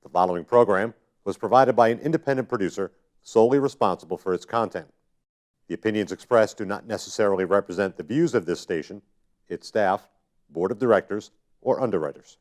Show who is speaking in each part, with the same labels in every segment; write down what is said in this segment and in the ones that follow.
Speaker 1: The following program was provided by an independent producer solely responsible for its content. The opinions expressed do not necessarily represent the views of this station, its staff, board of directors, or underwriters.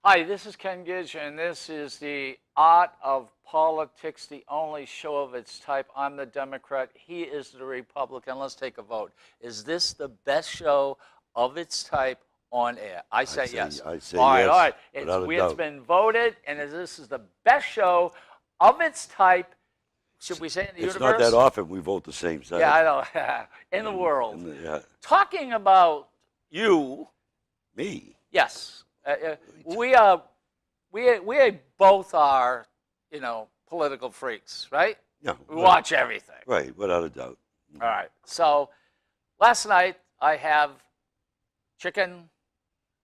Speaker 2: Hi, this is Ken Gidge, and this is the Art of Politics, the only show of its type. I'm the Democrat. He is the Republican. Let's take a vote. Is this the best show of its type on air? I say yes.
Speaker 3: I say
Speaker 2: all right,
Speaker 3: yes.
Speaker 2: all right.
Speaker 3: It's
Speaker 2: been voted, and this is the best show of its type. Should we say in the universe?
Speaker 3: It's not that often we vote the same side.
Speaker 2: Yeah, I know. In the world.
Speaker 3: Yeah.
Speaker 2: Talking about you.
Speaker 3: Me?
Speaker 2: Yes. We both are, political freaks, right?
Speaker 3: Yeah.
Speaker 2: We watch everything.
Speaker 3: Right, without a doubt.
Speaker 2: All right. So last night I have chicken,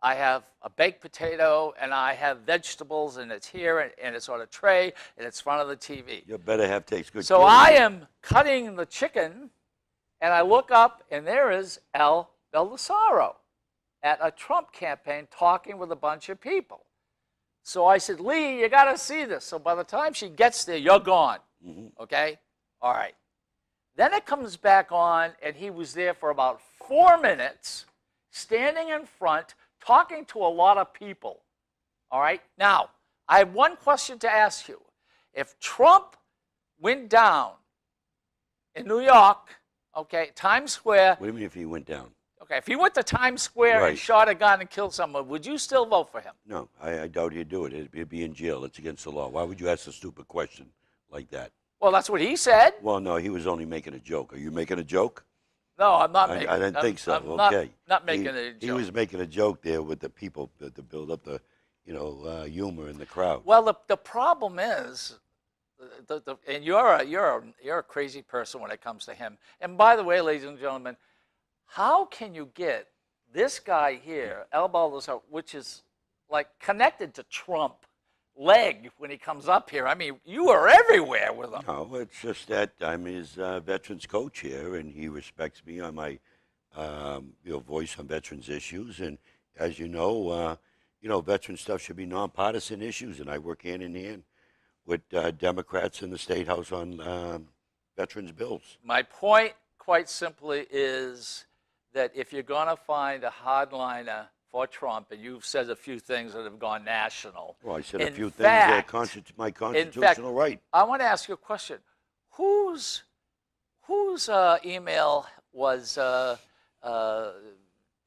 Speaker 2: I have a baked potato, and I have vegetables, and it's here, and it's on a tray, and it's in front of the TV.
Speaker 3: Your better half takes good
Speaker 2: So
Speaker 3: care of
Speaker 2: I
Speaker 3: you.
Speaker 2: am cutting the chicken, and I look up, and there is Al Baldessaro at a Trump campaign talking with a bunch of people. So I said, Lee, you got to see this. So by the time she gets there, you're gone. Okay? All right. Then it comes back on, and he was there for about 4 minutes, standing in front, talking to a lot of people. All right? Now, I have one question to ask you. If Trump went down in New York, okay, Times Square.
Speaker 3: What do you mean if he went down?
Speaker 2: Okay, if he went to Times Square and shot a gun and killed someone, would you still vote for him?
Speaker 3: No, I doubt he'd do it. He'd be in jail. It's against the law. Why would you ask a stupid question like that?
Speaker 2: Well, that's what he said.
Speaker 3: Well, no, he was only making a joke. Are you making a joke?
Speaker 2: No, I'm not making.
Speaker 3: I didn't think so.
Speaker 2: I'm
Speaker 3: okay.
Speaker 2: Not making a joke.
Speaker 3: He was making a joke there with the people to build up the, humor in the crowd.
Speaker 2: Well, the problem is, and you're a crazy person when it comes to him. And by the way, ladies and gentlemen, how can you get this guy here, Al Baldessaro, which is like connected to Trump, leg when he comes up here? I mean, you are everywhere with him.
Speaker 3: No, it's just that I'm his veterans coach here, and he respects me on my voice on veterans issues. And as you know, veteran stuff should be nonpartisan issues, and I work hand in hand with Democrats in the State House on veterans bills.
Speaker 2: My point, quite simply, is that if you're going to find a hardliner for Trump, and you've said a few things that have gone national.
Speaker 3: Well, I said a few things that my constitutional right.
Speaker 2: I want to ask you a question. Whose email was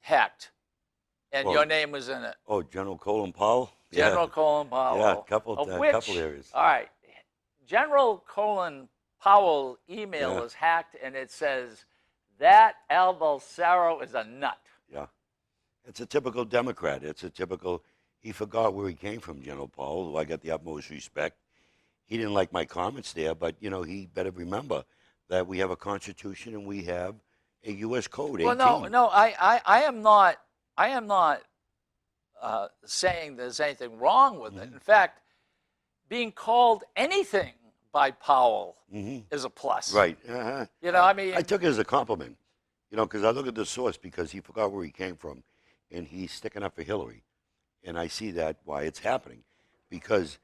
Speaker 2: hacked, and your name was in it?
Speaker 3: Oh, General Colin Powell?
Speaker 2: General Colin Powell.
Speaker 3: Yeah, a couple areas.
Speaker 2: All right. General Colin Powell email was hacked, and it says, that Al Baldessaro is a nut.
Speaker 3: Yeah. It's a typical Democrat. He forgot where he came from, General Powell, who I got the utmost respect. He didn't like my comments there, but, he better remember that we have a Constitution and we have a U.S. Code, 18.
Speaker 2: Well, no, I am not saying there's anything wrong with it. In fact, being called anything by Powell is a plus.
Speaker 3: Right.
Speaker 2: I
Speaker 3: took it as a compliment, because I look at the source because he forgot where he came from, and he's sticking up for Hillary. And I see that why it's happening. Because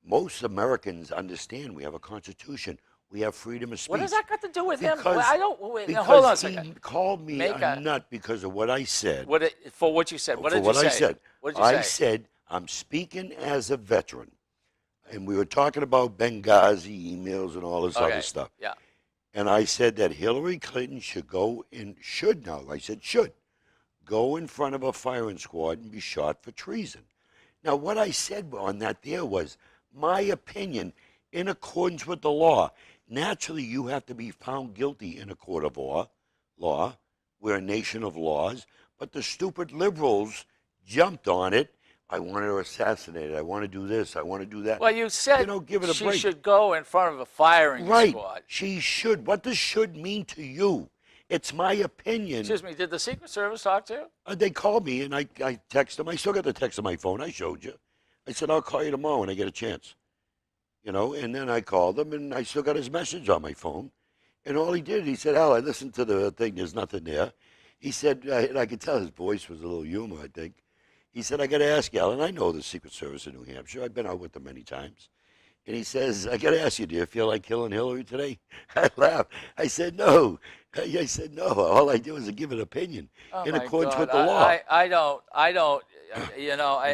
Speaker 3: most Americans understand we have a constitution. We have freedom of speech.
Speaker 2: What does that got to do with him?
Speaker 3: Because,
Speaker 2: I don't. Wait, now,
Speaker 3: because
Speaker 2: hold on a
Speaker 3: he
Speaker 2: second.
Speaker 3: called me
Speaker 2: Make
Speaker 3: a
Speaker 2: a-
Speaker 3: nut because of what I said.
Speaker 2: For what you said. What
Speaker 3: For
Speaker 2: did
Speaker 3: what
Speaker 2: you say?
Speaker 3: I said.
Speaker 2: What did you say?
Speaker 3: I said, I'm speaking as a veteran. And we were talking about Benghazi emails and all this
Speaker 2: Okay.
Speaker 3: other stuff.
Speaker 2: Yeah.
Speaker 3: And I said that Hillary Clinton should I said should, go in front of a firing squad and be shot for treason. Now, what I said on that there was my opinion in accordance with the law. Naturally, you have to be found guilty in a court of law. We're a nation of laws. But the stupid liberals jumped on it. I want to assassinate it. I want to do this. I want to do that.
Speaker 2: Well, you said
Speaker 3: give it a
Speaker 2: she
Speaker 3: break.
Speaker 2: should go in front of a firing
Speaker 3: Right.
Speaker 2: squad.
Speaker 3: She should. What does should mean to you? It's my opinion.
Speaker 2: Excuse me. Did the Secret Service talk to you?
Speaker 3: They called me and I texted them. I still got the text on my phone. I showed you. I said, I'll call you tomorrow when I get a chance. And then I called him and I still got his message on my phone. And all he did, he said, Al, I listened to the thing. There's nothing there. He said, and I could tell his voice was a little humor, I think. He said, I got to ask you, Al, and I know the Secret Service in New Hampshire. I've been out with them many times. And he says, I got to ask you, do you feel like killing Hillary today? I laughed. I said, no. I said, no. All I do is give an opinion in
Speaker 2: my
Speaker 3: accordance
Speaker 2: God.
Speaker 3: with the law.
Speaker 2: I don't.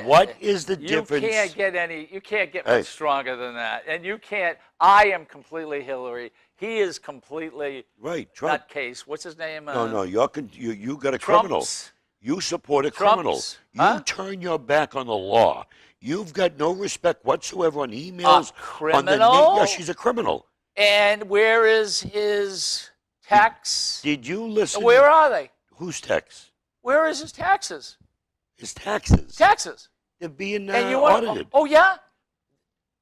Speaker 3: What is the difference?
Speaker 2: You can't get much stronger than that. And you can't. I am completely Hillary. He is completely
Speaker 3: right. Trump.
Speaker 2: nutcase. What's his name?
Speaker 3: No. You got a criminal.
Speaker 2: Trumps.
Speaker 3: You support a criminal. You turn your back on the law. You've got no respect whatsoever on emails.
Speaker 2: A criminal?
Speaker 3: Yeah, she's a criminal.
Speaker 2: And where is his tax?
Speaker 3: Did you listen?
Speaker 2: Where are they?
Speaker 3: Whose tax?
Speaker 2: Where is his taxes?
Speaker 3: His taxes.
Speaker 2: Taxes.
Speaker 3: They're being
Speaker 2: And you want,
Speaker 3: audited.
Speaker 2: oh yeah.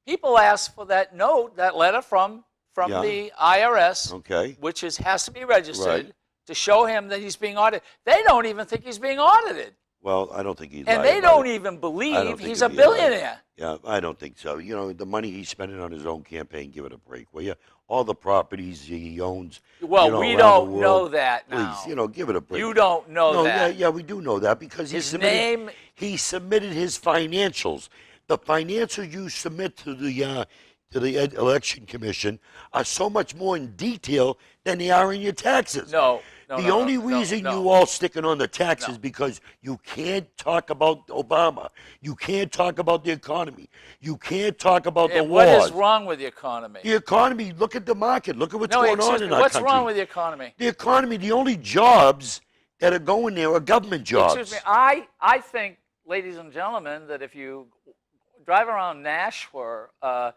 Speaker 2: People ask for that note, that letter from
Speaker 3: Yeah.
Speaker 2: the IRS,
Speaker 3: Okay.
Speaker 2: which has to be registered
Speaker 3: Right.
Speaker 2: to show him that he's being audited. They don't even think he's being audited,
Speaker 3: Well, I don't think he's.
Speaker 2: and
Speaker 3: lied
Speaker 2: they
Speaker 3: about
Speaker 2: don't
Speaker 3: it.
Speaker 2: even
Speaker 3: I don't
Speaker 2: believe
Speaker 3: think
Speaker 2: he's
Speaker 3: he'd
Speaker 2: a
Speaker 3: be alive.
Speaker 2: billionaire.
Speaker 3: Yeah, I don't think so. The money he's spending on his own campaign, give it a break, will you? All the properties he owns.
Speaker 2: Well, we
Speaker 3: around
Speaker 2: don't
Speaker 3: the
Speaker 2: know
Speaker 3: world.
Speaker 2: that now.
Speaker 3: Please, give it a break.
Speaker 2: You don't know
Speaker 3: No,
Speaker 2: that.
Speaker 3: yeah, we do know that because
Speaker 2: His name.
Speaker 3: he submitted his financials. The financials you submit to the election commission are so much more in detail than they are in your taxes.
Speaker 2: No.
Speaker 3: The only reason you all sticking on the taxes because you can't talk about Obama. You can't talk about the economy. You can't talk about the
Speaker 2: And what
Speaker 3: wars.
Speaker 2: is wrong with the economy?
Speaker 3: The economy, look at the market. Look at what's
Speaker 2: No,
Speaker 3: going
Speaker 2: excuse
Speaker 3: on
Speaker 2: me.
Speaker 3: in our
Speaker 2: What's
Speaker 3: country.
Speaker 2: wrong with the economy?
Speaker 3: The economy, the only jobs that are going there are government jobs.
Speaker 2: Excuse me. I think, ladies and gentlemen, that if you drive around Nashua,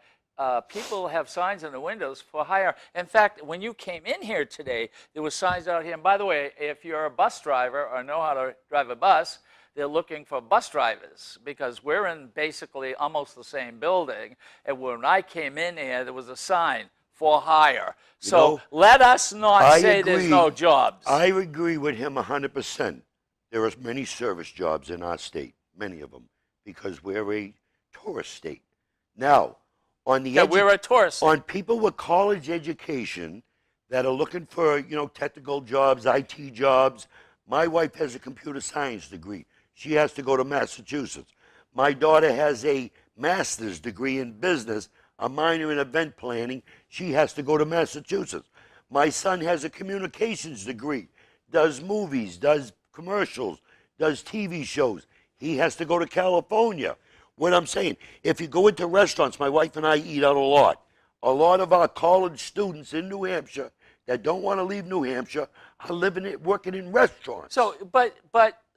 Speaker 2: people have signs in the windows for hire. In fact, when you came in here today, there were signs out here. And by the way, if you're a bus driver or know how to drive a bus, they're looking for bus drivers because we're in basically almost the same building. And when I came in here, there was a sign for hire. So let us not say there's no jobs.
Speaker 3: I agree with him 100%. There are many service jobs in our state, many of them, because we're a tourist state. Now, on the
Speaker 2: we're a tourist.
Speaker 3: on people with college education that are looking for technical jobs, IT jobs. My wife has a computer science degree. She has to go to Massachusetts. My daughter has a master's degree in business, a minor in event planning. She has to go to Massachusetts. My son has a communications degree, does movies, does commercials, does TV shows. He has to go to California. What I'm saying, if you go into restaurants, my wife and I eat out a lot. A lot of our college students in New Hampshire that don't want to leave New Hampshire are working in restaurants.
Speaker 2: So, but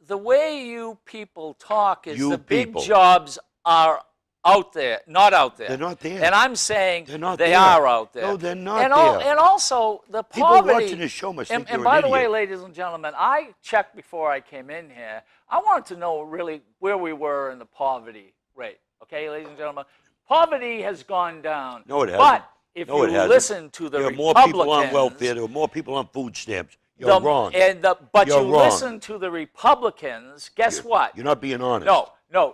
Speaker 2: the way you people talk is the big
Speaker 3: people.
Speaker 2: jobs are out there, not out there.
Speaker 3: They're not there.
Speaker 2: And I'm saying
Speaker 3: They're not
Speaker 2: they
Speaker 3: there.
Speaker 2: are out there.
Speaker 3: No, they're not
Speaker 2: and
Speaker 3: there.
Speaker 2: And also the
Speaker 3: People
Speaker 2: poverty.
Speaker 3: watching this show must think
Speaker 2: and
Speaker 3: you're
Speaker 2: by
Speaker 3: an
Speaker 2: the way,
Speaker 3: idiot.
Speaker 2: ladies and gentlemen, I checked before I came in here. I wanted to know really where we were in the poverty rate. Okay, ladies and gentlemen, poverty has gone down.
Speaker 3: No, it hasn't.
Speaker 2: But if
Speaker 3: No, it
Speaker 2: you
Speaker 3: hasn't.
Speaker 2: listen to the
Speaker 3: There are more
Speaker 2: Republicans,
Speaker 3: people on welfare. There are more people on food stamps. You're wrong.
Speaker 2: But
Speaker 3: You're
Speaker 2: you
Speaker 3: wrong.
Speaker 2: listen to the Republicans, guess what?
Speaker 3: You're not being honest.
Speaker 2: No.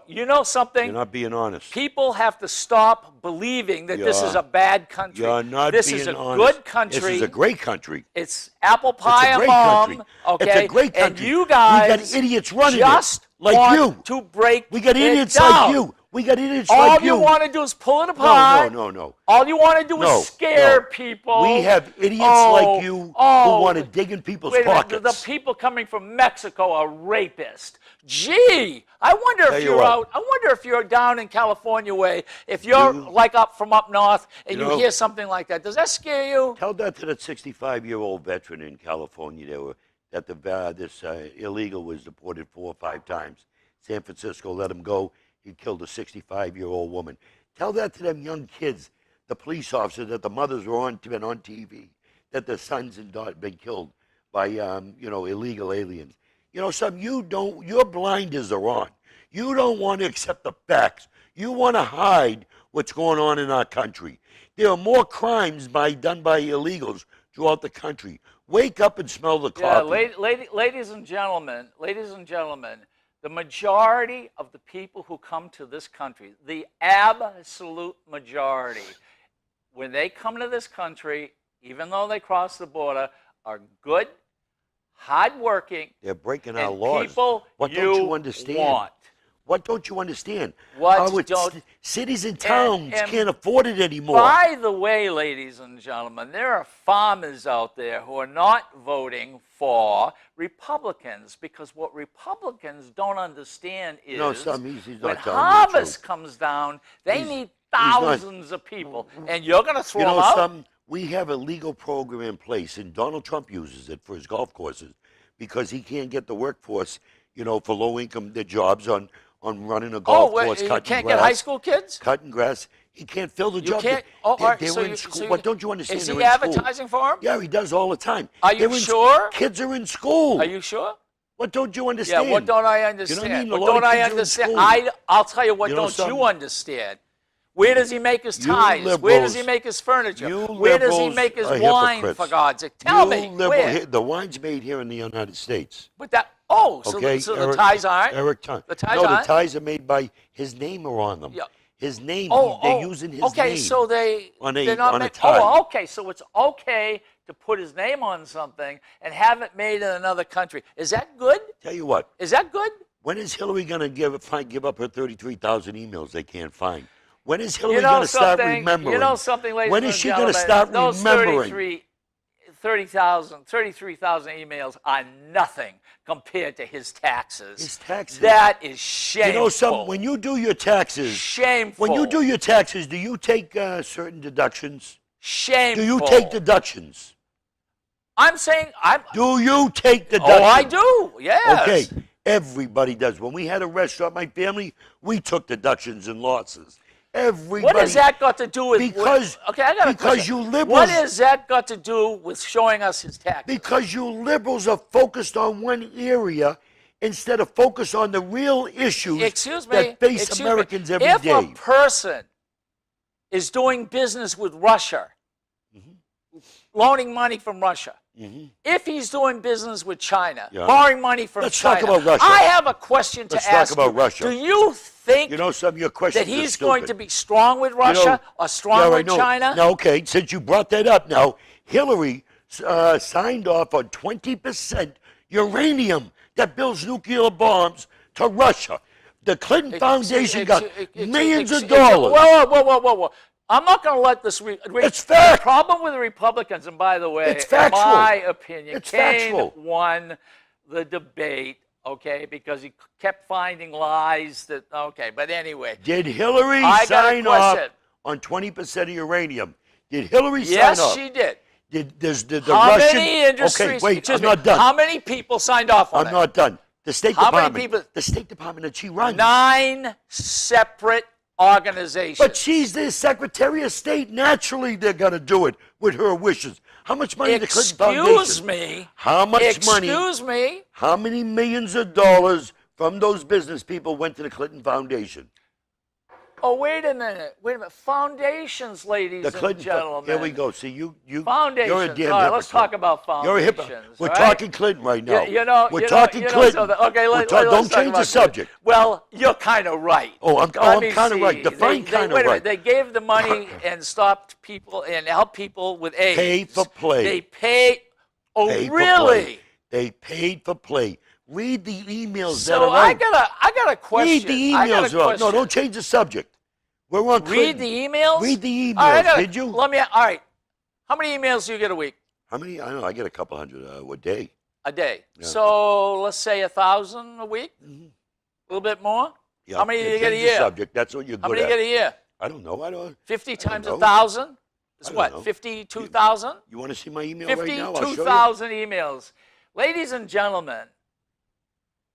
Speaker 2: You know something?
Speaker 3: You're not being honest.
Speaker 2: People have to stop believing that this is a bad country.
Speaker 3: You're not
Speaker 2: this
Speaker 3: being
Speaker 2: is a
Speaker 3: honest.
Speaker 2: good country.
Speaker 3: This is a great country.
Speaker 2: It's apple pie
Speaker 3: It's a
Speaker 2: and
Speaker 3: great
Speaker 2: mom.
Speaker 3: country.
Speaker 2: Okay,
Speaker 3: It's a great country.
Speaker 2: And you guys
Speaker 3: We got idiots running it,
Speaker 2: just
Speaker 3: like
Speaker 2: want
Speaker 3: you.
Speaker 2: to break
Speaker 3: We got
Speaker 2: it
Speaker 3: idiots
Speaker 2: down.
Speaker 3: like you. We got idiots
Speaker 2: All
Speaker 3: like
Speaker 2: you
Speaker 3: you.
Speaker 2: want to do is pull it apart.
Speaker 3: No.
Speaker 2: All you want to do
Speaker 3: No,
Speaker 2: is scare
Speaker 3: no.
Speaker 2: people.
Speaker 3: We have idiots
Speaker 2: Oh,
Speaker 3: like you who
Speaker 2: oh,
Speaker 3: want to dig in people's
Speaker 2: Wait a minute,
Speaker 3: pockets.
Speaker 2: the people coming from Mexico are rapists. Gee, I wonder
Speaker 3: Tell
Speaker 2: if
Speaker 3: you
Speaker 2: you're
Speaker 3: what.
Speaker 2: out. I wonder if you're down in California way. If you're
Speaker 3: You-
Speaker 2: like up from up north and
Speaker 3: You
Speaker 2: you
Speaker 3: know-
Speaker 2: hear something like that, does that scare you?
Speaker 3: Tell that to that 65-year-old veteran in California that this illegal was deported 4 or 5 times. San Francisco let him go. He killed a 65-year-old woman. Tell that to them young kids, the police officers, that the mothers were been on TV, that the sons and daughters been killed by illegal aliens. You know something? Your blinders are on. You don't want to accept the facts. You want to hide what's going on in our country. There are more crimes done by illegals throughout the country. Wake up and smell the coffee.
Speaker 2: Ladies and gentlemen, the majority of the people who come to this country, the absolute majority, when they come to this country, even though they cross the border, are good, hardworking,
Speaker 3: They're breaking our
Speaker 2: and
Speaker 3: laws.
Speaker 2: people
Speaker 3: What don't you
Speaker 2: you
Speaker 3: understand?
Speaker 2: want.
Speaker 3: What don't you understand?
Speaker 2: What
Speaker 3: How
Speaker 2: don't-
Speaker 3: cities and towns
Speaker 2: and-
Speaker 3: can't afford it anymore.
Speaker 2: By the way, ladies and gentlemen, there are farmers out there who are not voting for Republicans because what Republicans don't understand is
Speaker 3: he's
Speaker 2: when
Speaker 3: not telling you the
Speaker 2: harvest
Speaker 3: truth.
Speaker 2: comes down, they
Speaker 3: He's-
Speaker 2: need
Speaker 3: not-
Speaker 2: thousands of people, and you're going to throw
Speaker 3: You
Speaker 2: them
Speaker 3: know
Speaker 2: out?
Speaker 3: something? We have a legal program in place, and Donald Trump uses it for his golf courses because he can't get the workforce, for low income jobs on running a golf course,
Speaker 2: you
Speaker 3: cutting
Speaker 2: can't
Speaker 3: grass.
Speaker 2: get high school kids?
Speaker 3: Cutting grass. He can't fill the
Speaker 2: You
Speaker 3: job.
Speaker 2: can't? Oh, all right,
Speaker 3: They're
Speaker 2: so
Speaker 3: in
Speaker 2: you-
Speaker 3: school.
Speaker 2: so you-
Speaker 3: What don't you understand?
Speaker 2: Is
Speaker 3: They're
Speaker 2: he
Speaker 3: in school.
Speaker 2: advertising for him?
Speaker 3: Yeah, he does all the time.
Speaker 2: Are you
Speaker 3: They're in
Speaker 2: sure?
Speaker 3: Kids are in school.
Speaker 2: Are you sure?
Speaker 3: What don't you
Speaker 2: Yeah,
Speaker 3: understand?
Speaker 2: what don't I
Speaker 3: You know
Speaker 2: understand?
Speaker 3: what I mean? A
Speaker 2: What
Speaker 3: lot of
Speaker 2: don't I
Speaker 3: kids are in
Speaker 2: understand?
Speaker 3: school.
Speaker 2: I'll tell you what
Speaker 3: You know
Speaker 2: don't
Speaker 3: something?
Speaker 2: you understand. Where does he make his
Speaker 3: You
Speaker 2: ties? Where does he
Speaker 3: liberals-
Speaker 2: make his furniture?
Speaker 3: you
Speaker 2: Where does he
Speaker 3: liberals
Speaker 2: make his
Speaker 3: are
Speaker 2: wine,
Speaker 3: hypocrites.
Speaker 2: for God's sake? Tell
Speaker 3: You
Speaker 2: me,
Speaker 3: liberal-
Speaker 2: where?
Speaker 3: The wine's made here in the United States.
Speaker 2: But that, so,
Speaker 3: Okay,
Speaker 2: so
Speaker 3: Eric,
Speaker 2: the ties aren't?
Speaker 3: Eric Time.
Speaker 2: The ties
Speaker 3: no,
Speaker 2: aren't?
Speaker 3: the ties are made by his name are on them.
Speaker 2: Yeah.
Speaker 3: His name.
Speaker 2: Oh,
Speaker 3: they're using his
Speaker 2: okay,
Speaker 3: name.
Speaker 2: so they're not
Speaker 3: on a
Speaker 2: make-
Speaker 3: tie.
Speaker 2: Oh, okay, so it's okay to put his name on something and have it made in another country. Is that good?
Speaker 3: Tell you what.
Speaker 2: Is that good?
Speaker 3: When is Hillary going to give up her 33,000 emails they can't find? When is Hillary
Speaker 2: You know
Speaker 3: going to start
Speaker 2: something?
Speaker 3: remembering?
Speaker 2: You know something, ladies
Speaker 3: When
Speaker 2: and
Speaker 3: is she
Speaker 2: gentlemen?
Speaker 3: going to start
Speaker 2: Those
Speaker 3: remembering?
Speaker 2: 33,000 emails are nothing compared to his taxes.
Speaker 3: His taxes.
Speaker 2: That is shameful.
Speaker 3: You know something? When you do your taxes,
Speaker 2: Shameful.
Speaker 3: when you do your taxes, do you take certain deductions?
Speaker 2: Shameful.
Speaker 3: Do you take deductions?
Speaker 2: I'm saying
Speaker 3: Do you take deductions?
Speaker 2: Oh, I do. Yes.
Speaker 3: Okay, everybody does. When we had a restaurant, my family, we took deductions and losses. Everybody.
Speaker 2: What has that got to do with?
Speaker 3: Because-
Speaker 2: okay, I got a
Speaker 3: because
Speaker 2: question.
Speaker 3: you liberals-
Speaker 2: What has that got to do with showing us his taxes?
Speaker 3: Because you liberals are focused on one area instead of focused on the real issues
Speaker 2: Excuse me.
Speaker 3: that face
Speaker 2: excuse
Speaker 3: Americans
Speaker 2: me.
Speaker 3: every
Speaker 2: if
Speaker 3: day.
Speaker 2: a person is doing business with Russia, loaning money from Russia, if he's doing business with China,
Speaker 3: Yeah.
Speaker 2: borrowing money from
Speaker 3: Let's
Speaker 2: China,
Speaker 3: talk about Russia.
Speaker 2: I have a question to
Speaker 3: Let's talk
Speaker 2: ask
Speaker 3: about
Speaker 2: you.
Speaker 3: Russia.
Speaker 2: Do you think
Speaker 3: You know, some of your questions
Speaker 2: that he's
Speaker 3: are
Speaker 2: going
Speaker 3: stupid.
Speaker 2: to be strong with Russia or strong
Speaker 3: yeah, I
Speaker 2: with
Speaker 3: know.
Speaker 2: China?
Speaker 3: Now, okay, since you brought that up, now Hillary signed off on 20% uranium that builds nuclear bombs to Russia. The Clinton Foundation got millions of dollars.
Speaker 2: Whoa. I'm not going to let this.
Speaker 3: It's fact.
Speaker 2: The problem with the Republicans, and by the way,
Speaker 3: It's factual.
Speaker 2: in my opinion,
Speaker 3: It's
Speaker 2: Kane
Speaker 3: factual.
Speaker 2: won the debate, okay, because he kept finding lies that, okay, but anyway.
Speaker 3: Did Hillary
Speaker 2: I got a
Speaker 3: sign off
Speaker 2: question.
Speaker 3: on 20% of uranium? Did Hillary
Speaker 2: Yes,
Speaker 3: sign off?
Speaker 2: she did.
Speaker 3: Did the
Speaker 2: How
Speaker 3: Russian?
Speaker 2: many industries?
Speaker 3: Okay, wait,
Speaker 2: excuse
Speaker 3: I'm
Speaker 2: me,
Speaker 3: not done.
Speaker 2: How many people signed off on
Speaker 3: I'm
Speaker 2: it?
Speaker 3: not done. The State
Speaker 2: How many
Speaker 3: Department.
Speaker 2: people-
Speaker 3: The State Department that she runs.
Speaker 2: 9 separate organizations.
Speaker 3: But she's the Secretary of State. Naturally, they're going to do it with her wishes. How much money did the Clinton Foundation?
Speaker 2: Excuse me.
Speaker 3: How much money?
Speaker 2: Excuse me.
Speaker 3: How many millions of dollars from those business people went to the Clinton Foundation?
Speaker 2: Oh, wait a minute. Foundations, ladies
Speaker 3: The
Speaker 2: and
Speaker 3: Clinton.
Speaker 2: gentlemen.
Speaker 3: Here we go. See, you.
Speaker 2: Foundations.
Speaker 3: You're a damn
Speaker 2: All right,
Speaker 3: hypocrite.
Speaker 2: let's talk about foundations.
Speaker 3: You're a hypocrite. We're
Speaker 2: right?
Speaker 3: talking Clinton right now.
Speaker 2: We're
Speaker 3: talking Clinton.
Speaker 2: Okay,
Speaker 3: We're
Speaker 2: let's
Speaker 3: don't
Speaker 2: talk
Speaker 3: change
Speaker 2: about
Speaker 3: the subject.
Speaker 2: Clinton. Well, you're kind of right.
Speaker 3: Oh, I'm
Speaker 2: Let me
Speaker 3: kind of right.
Speaker 2: see.
Speaker 3: Define
Speaker 2: They-
Speaker 3: kind of
Speaker 2: wait a
Speaker 3: right.
Speaker 2: minute. They gave the money and stopped people and helped people with AIDS.
Speaker 3: Pay for play.
Speaker 2: They paid. Oh,
Speaker 3: Paid for
Speaker 2: really?
Speaker 3: play. They paid for play. Read the emails that
Speaker 2: So
Speaker 3: are
Speaker 2: I
Speaker 3: out.
Speaker 2: got a question.
Speaker 3: Read the
Speaker 2: I got a
Speaker 3: emails that are out. No,
Speaker 2: question.
Speaker 3: don't change the subject. We're on
Speaker 2: Read
Speaker 3: Clinton.
Speaker 2: the emails.
Speaker 3: Read the emails.
Speaker 2: All right,
Speaker 3: Did you?
Speaker 2: All right. How many emails do you get a week?
Speaker 3: How many? I don't know. I get a couple hundred a day.
Speaker 2: A day.
Speaker 3: Yeah.
Speaker 2: So let's say 1,000 a week. A little bit more.
Speaker 3: Yeah.
Speaker 2: How many do you get a
Speaker 3: change the
Speaker 2: year?
Speaker 3: Subject. That's what you're
Speaker 2: How
Speaker 3: good
Speaker 2: many do you
Speaker 3: at.
Speaker 2: get a year?
Speaker 3: I don't know. I don't.
Speaker 2: 50 times
Speaker 3: know.
Speaker 2: 1,000 is
Speaker 3: I don't
Speaker 2: what?
Speaker 3: know.
Speaker 2: 52,000.
Speaker 3: You want to see my email right now? I'll show you.
Speaker 2: 52,000 emails. Ladies and gentlemen,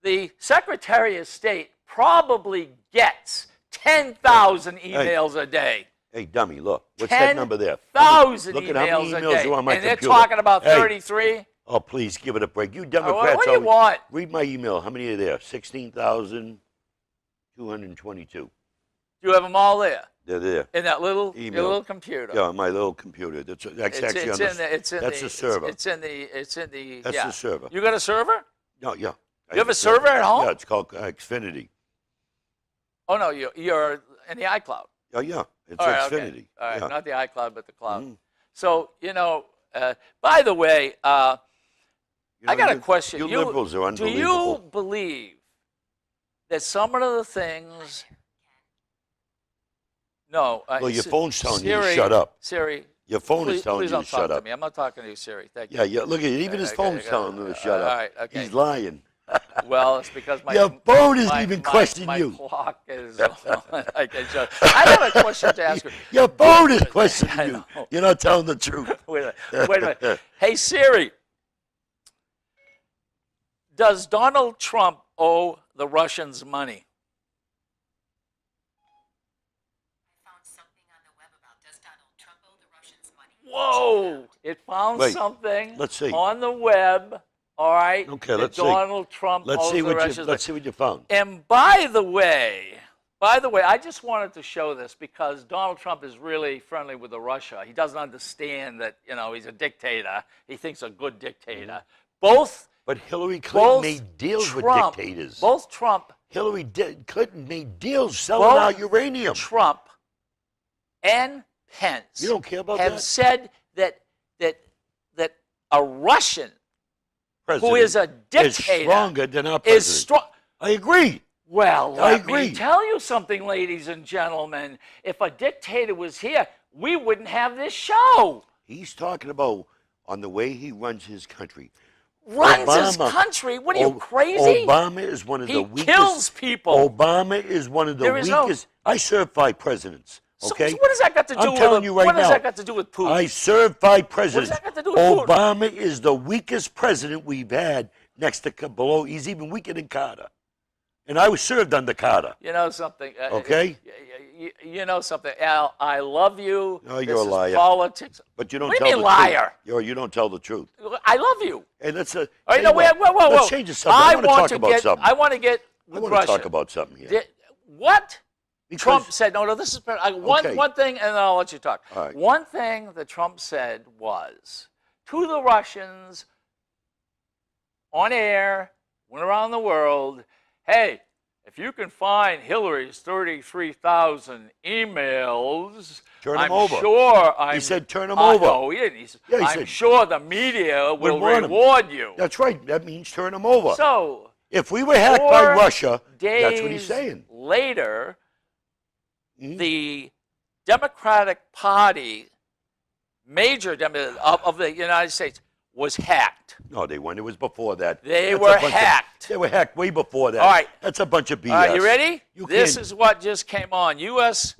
Speaker 2: the Secretary of State probably gets 10,000 emails a day.
Speaker 3: Hey, dummy, look. What's that number there?
Speaker 2: 10,000
Speaker 3: Look at how many
Speaker 2: emails a
Speaker 3: emails
Speaker 2: day.
Speaker 3: are on my
Speaker 2: And
Speaker 3: computer.
Speaker 2: they're talking about
Speaker 3: Hey.
Speaker 2: 33.
Speaker 3: Oh, please give it a break. You
Speaker 2: What
Speaker 3: Democrats.
Speaker 2: do you want?
Speaker 3: Read my email. How many are there? 16,222.
Speaker 2: You have them all there
Speaker 3: They're there.
Speaker 2: in that little
Speaker 3: Email.
Speaker 2: your little computer.
Speaker 3: Yeah, on my little computer. That's actually on the.
Speaker 2: It's in
Speaker 3: that's
Speaker 2: the
Speaker 3: the server.
Speaker 2: It's in the.
Speaker 3: That's
Speaker 2: yeah.
Speaker 3: the server.
Speaker 2: You got a server?
Speaker 3: No, yeah.
Speaker 2: You have a server at home?
Speaker 3: Yeah, it's called Xfinity.
Speaker 2: Oh no, you're in the iCloud.
Speaker 3: Oh, yeah. It's
Speaker 2: All right,
Speaker 3: Xfinity.
Speaker 2: okay. All right,
Speaker 3: Yeah.
Speaker 2: not the iCloud, but the cloud.
Speaker 3: Mhm.
Speaker 2: So by the way, I got a question.
Speaker 3: You liberals are
Speaker 2: Do
Speaker 3: unbelievable.
Speaker 2: you believe that some of the things? No.
Speaker 3: Well, your phone's telling you to
Speaker 2: Siri,
Speaker 3: shut up.
Speaker 2: Siri,
Speaker 3: Your phone
Speaker 2: please,
Speaker 3: is telling
Speaker 2: please
Speaker 3: you to
Speaker 2: don't talk
Speaker 3: shut
Speaker 2: to
Speaker 3: up.
Speaker 2: me. I'm not talking to you, Siri. Thank you.
Speaker 3: Yeah, yeah. Look at it. Even his
Speaker 2: Okay,
Speaker 3: phone's
Speaker 2: okay,
Speaker 3: telling him to shut
Speaker 2: all
Speaker 3: up.
Speaker 2: right, okay.
Speaker 3: He's lying.
Speaker 2: Well, it's because my
Speaker 3: Your phone isn't
Speaker 2: my-
Speaker 3: even
Speaker 2: my-
Speaker 3: questioning
Speaker 2: my
Speaker 3: you.
Speaker 2: clock is on. I have a question to ask you.
Speaker 3: Your phone is
Speaker 2: I
Speaker 3: questioning you.
Speaker 2: know.
Speaker 3: You're not telling the truth.
Speaker 2: Wait a minute. Hey Siri, does Donald Trump owe the Russians money?
Speaker 4: Found something on the web about does Donald Trump owe the Russians money?
Speaker 2: Whoa! It found
Speaker 3: Wait,
Speaker 2: something
Speaker 3: let's see.
Speaker 2: on the web. All right.
Speaker 3: Okay,
Speaker 2: that
Speaker 3: let's see.
Speaker 2: Donald Trump
Speaker 3: Let's
Speaker 2: owes
Speaker 3: see
Speaker 2: the
Speaker 3: what
Speaker 2: Russians
Speaker 3: you.
Speaker 2: money.
Speaker 3: Let's see what you found.
Speaker 2: And by the way, I just wanted to show this because Donald Trump is really friendly with Russia. He doesn't understand that, he's a dictator. He thinks a good dictator. Both
Speaker 3: But Hillary Clinton
Speaker 2: both
Speaker 3: made deals
Speaker 2: Trump,
Speaker 3: with dictators.
Speaker 2: Both Trump,
Speaker 3: Clinton made deals selling
Speaker 2: both
Speaker 3: out uranium.
Speaker 2: Trump and Pence
Speaker 3: You don't care about
Speaker 2: have
Speaker 3: that?
Speaker 2: said that a Russian who is a
Speaker 3: is
Speaker 2: dictator
Speaker 3: stronger than our
Speaker 2: is
Speaker 3: president.
Speaker 2: strong.
Speaker 3: I agree.
Speaker 2: Well,
Speaker 3: I
Speaker 2: let
Speaker 3: agree.
Speaker 2: me tell you something, ladies and gentlemen. If a dictator was here, we wouldn't have this show.
Speaker 3: He's talking about on the way he runs his country.
Speaker 2: Runs his
Speaker 3: Obama-
Speaker 2: country. What are you,
Speaker 3: O-
Speaker 2: crazy?
Speaker 3: Obama is one of
Speaker 2: He
Speaker 3: the weakest.
Speaker 2: kills people.
Speaker 3: Obama is one of the
Speaker 2: There is no-
Speaker 3: weakest. I served 5 presidents.
Speaker 2: So-
Speaker 3: Okay.
Speaker 2: So what does that got to do
Speaker 3: I'm
Speaker 2: with
Speaker 3: telling you right
Speaker 2: what does
Speaker 3: now,
Speaker 2: that got to do with Putin?
Speaker 3: I served 5 presidents.
Speaker 2: that got to do with Putin?
Speaker 3: Obama is the weakest president we've had next to below. He's even weaker than Carter. And I was served under Carter.
Speaker 2: You know something?
Speaker 3: Okay.
Speaker 2: You know something, Al? I love you.
Speaker 3: No, you're
Speaker 2: This
Speaker 3: a
Speaker 2: is
Speaker 3: liar.
Speaker 2: Politics.
Speaker 3: But you don't
Speaker 2: What do
Speaker 3: tell
Speaker 2: you
Speaker 3: the
Speaker 2: mean liar?
Speaker 3: truth. You don't tell the truth.
Speaker 2: I love you.
Speaker 3: Hey, let's.
Speaker 2: All right, no,
Speaker 3: tell you
Speaker 2: whoa,
Speaker 3: what,
Speaker 2: whoa, whoa.
Speaker 3: Let's change the subject. I want to talk about something.
Speaker 2: I want to get
Speaker 3: I
Speaker 2: with
Speaker 3: want
Speaker 2: Russia.
Speaker 3: to talk about something here.
Speaker 2: What?
Speaker 3: Because-
Speaker 2: Trump said, no, this is
Speaker 3: Okay.
Speaker 2: one thing, and then I'll let you talk.
Speaker 3: All right.
Speaker 2: One thing that Trump said was to the Russians on air, went around the world, hey, if you can find Hillary's 33,000 emails,
Speaker 3: Turn 'em
Speaker 2: I'm
Speaker 3: over.
Speaker 2: sure I'm.
Speaker 3: He said turn 'em over.
Speaker 2: No, he didn't. He said,
Speaker 3: Yeah, he
Speaker 2: I'm
Speaker 3: said-
Speaker 2: sure the media will
Speaker 3: want 'em.
Speaker 2: reward you.
Speaker 3: That's right. That means turn them over.
Speaker 2: So,
Speaker 3: If we were hacked by
Speaker 2: 4
Speaker 3: Russia,
Speaker 2: days
Speaker 3: that's what he's saying.
Speaker 2: later,
Speaker 3: Mhm.
Speaker 2: the Democratic Party, major of the United States, was hacked.
Speaker 3: No, they weren't. It was before that.
Speaker 2: They
Speaker 3: That's
Speaker 2: were
Speaker 3: a bunch of-
Speaker 2: hacked.
Speaker 3: They were hacked way before that.
Speaker 2: All right.
Speaker 3: That's a bunch of BS.
Speaker 2: All right, you ready?
Speaker 3: You
Speaker 2: This
Speaker 3: can't-
Speaker 2: is what just came on. U.S.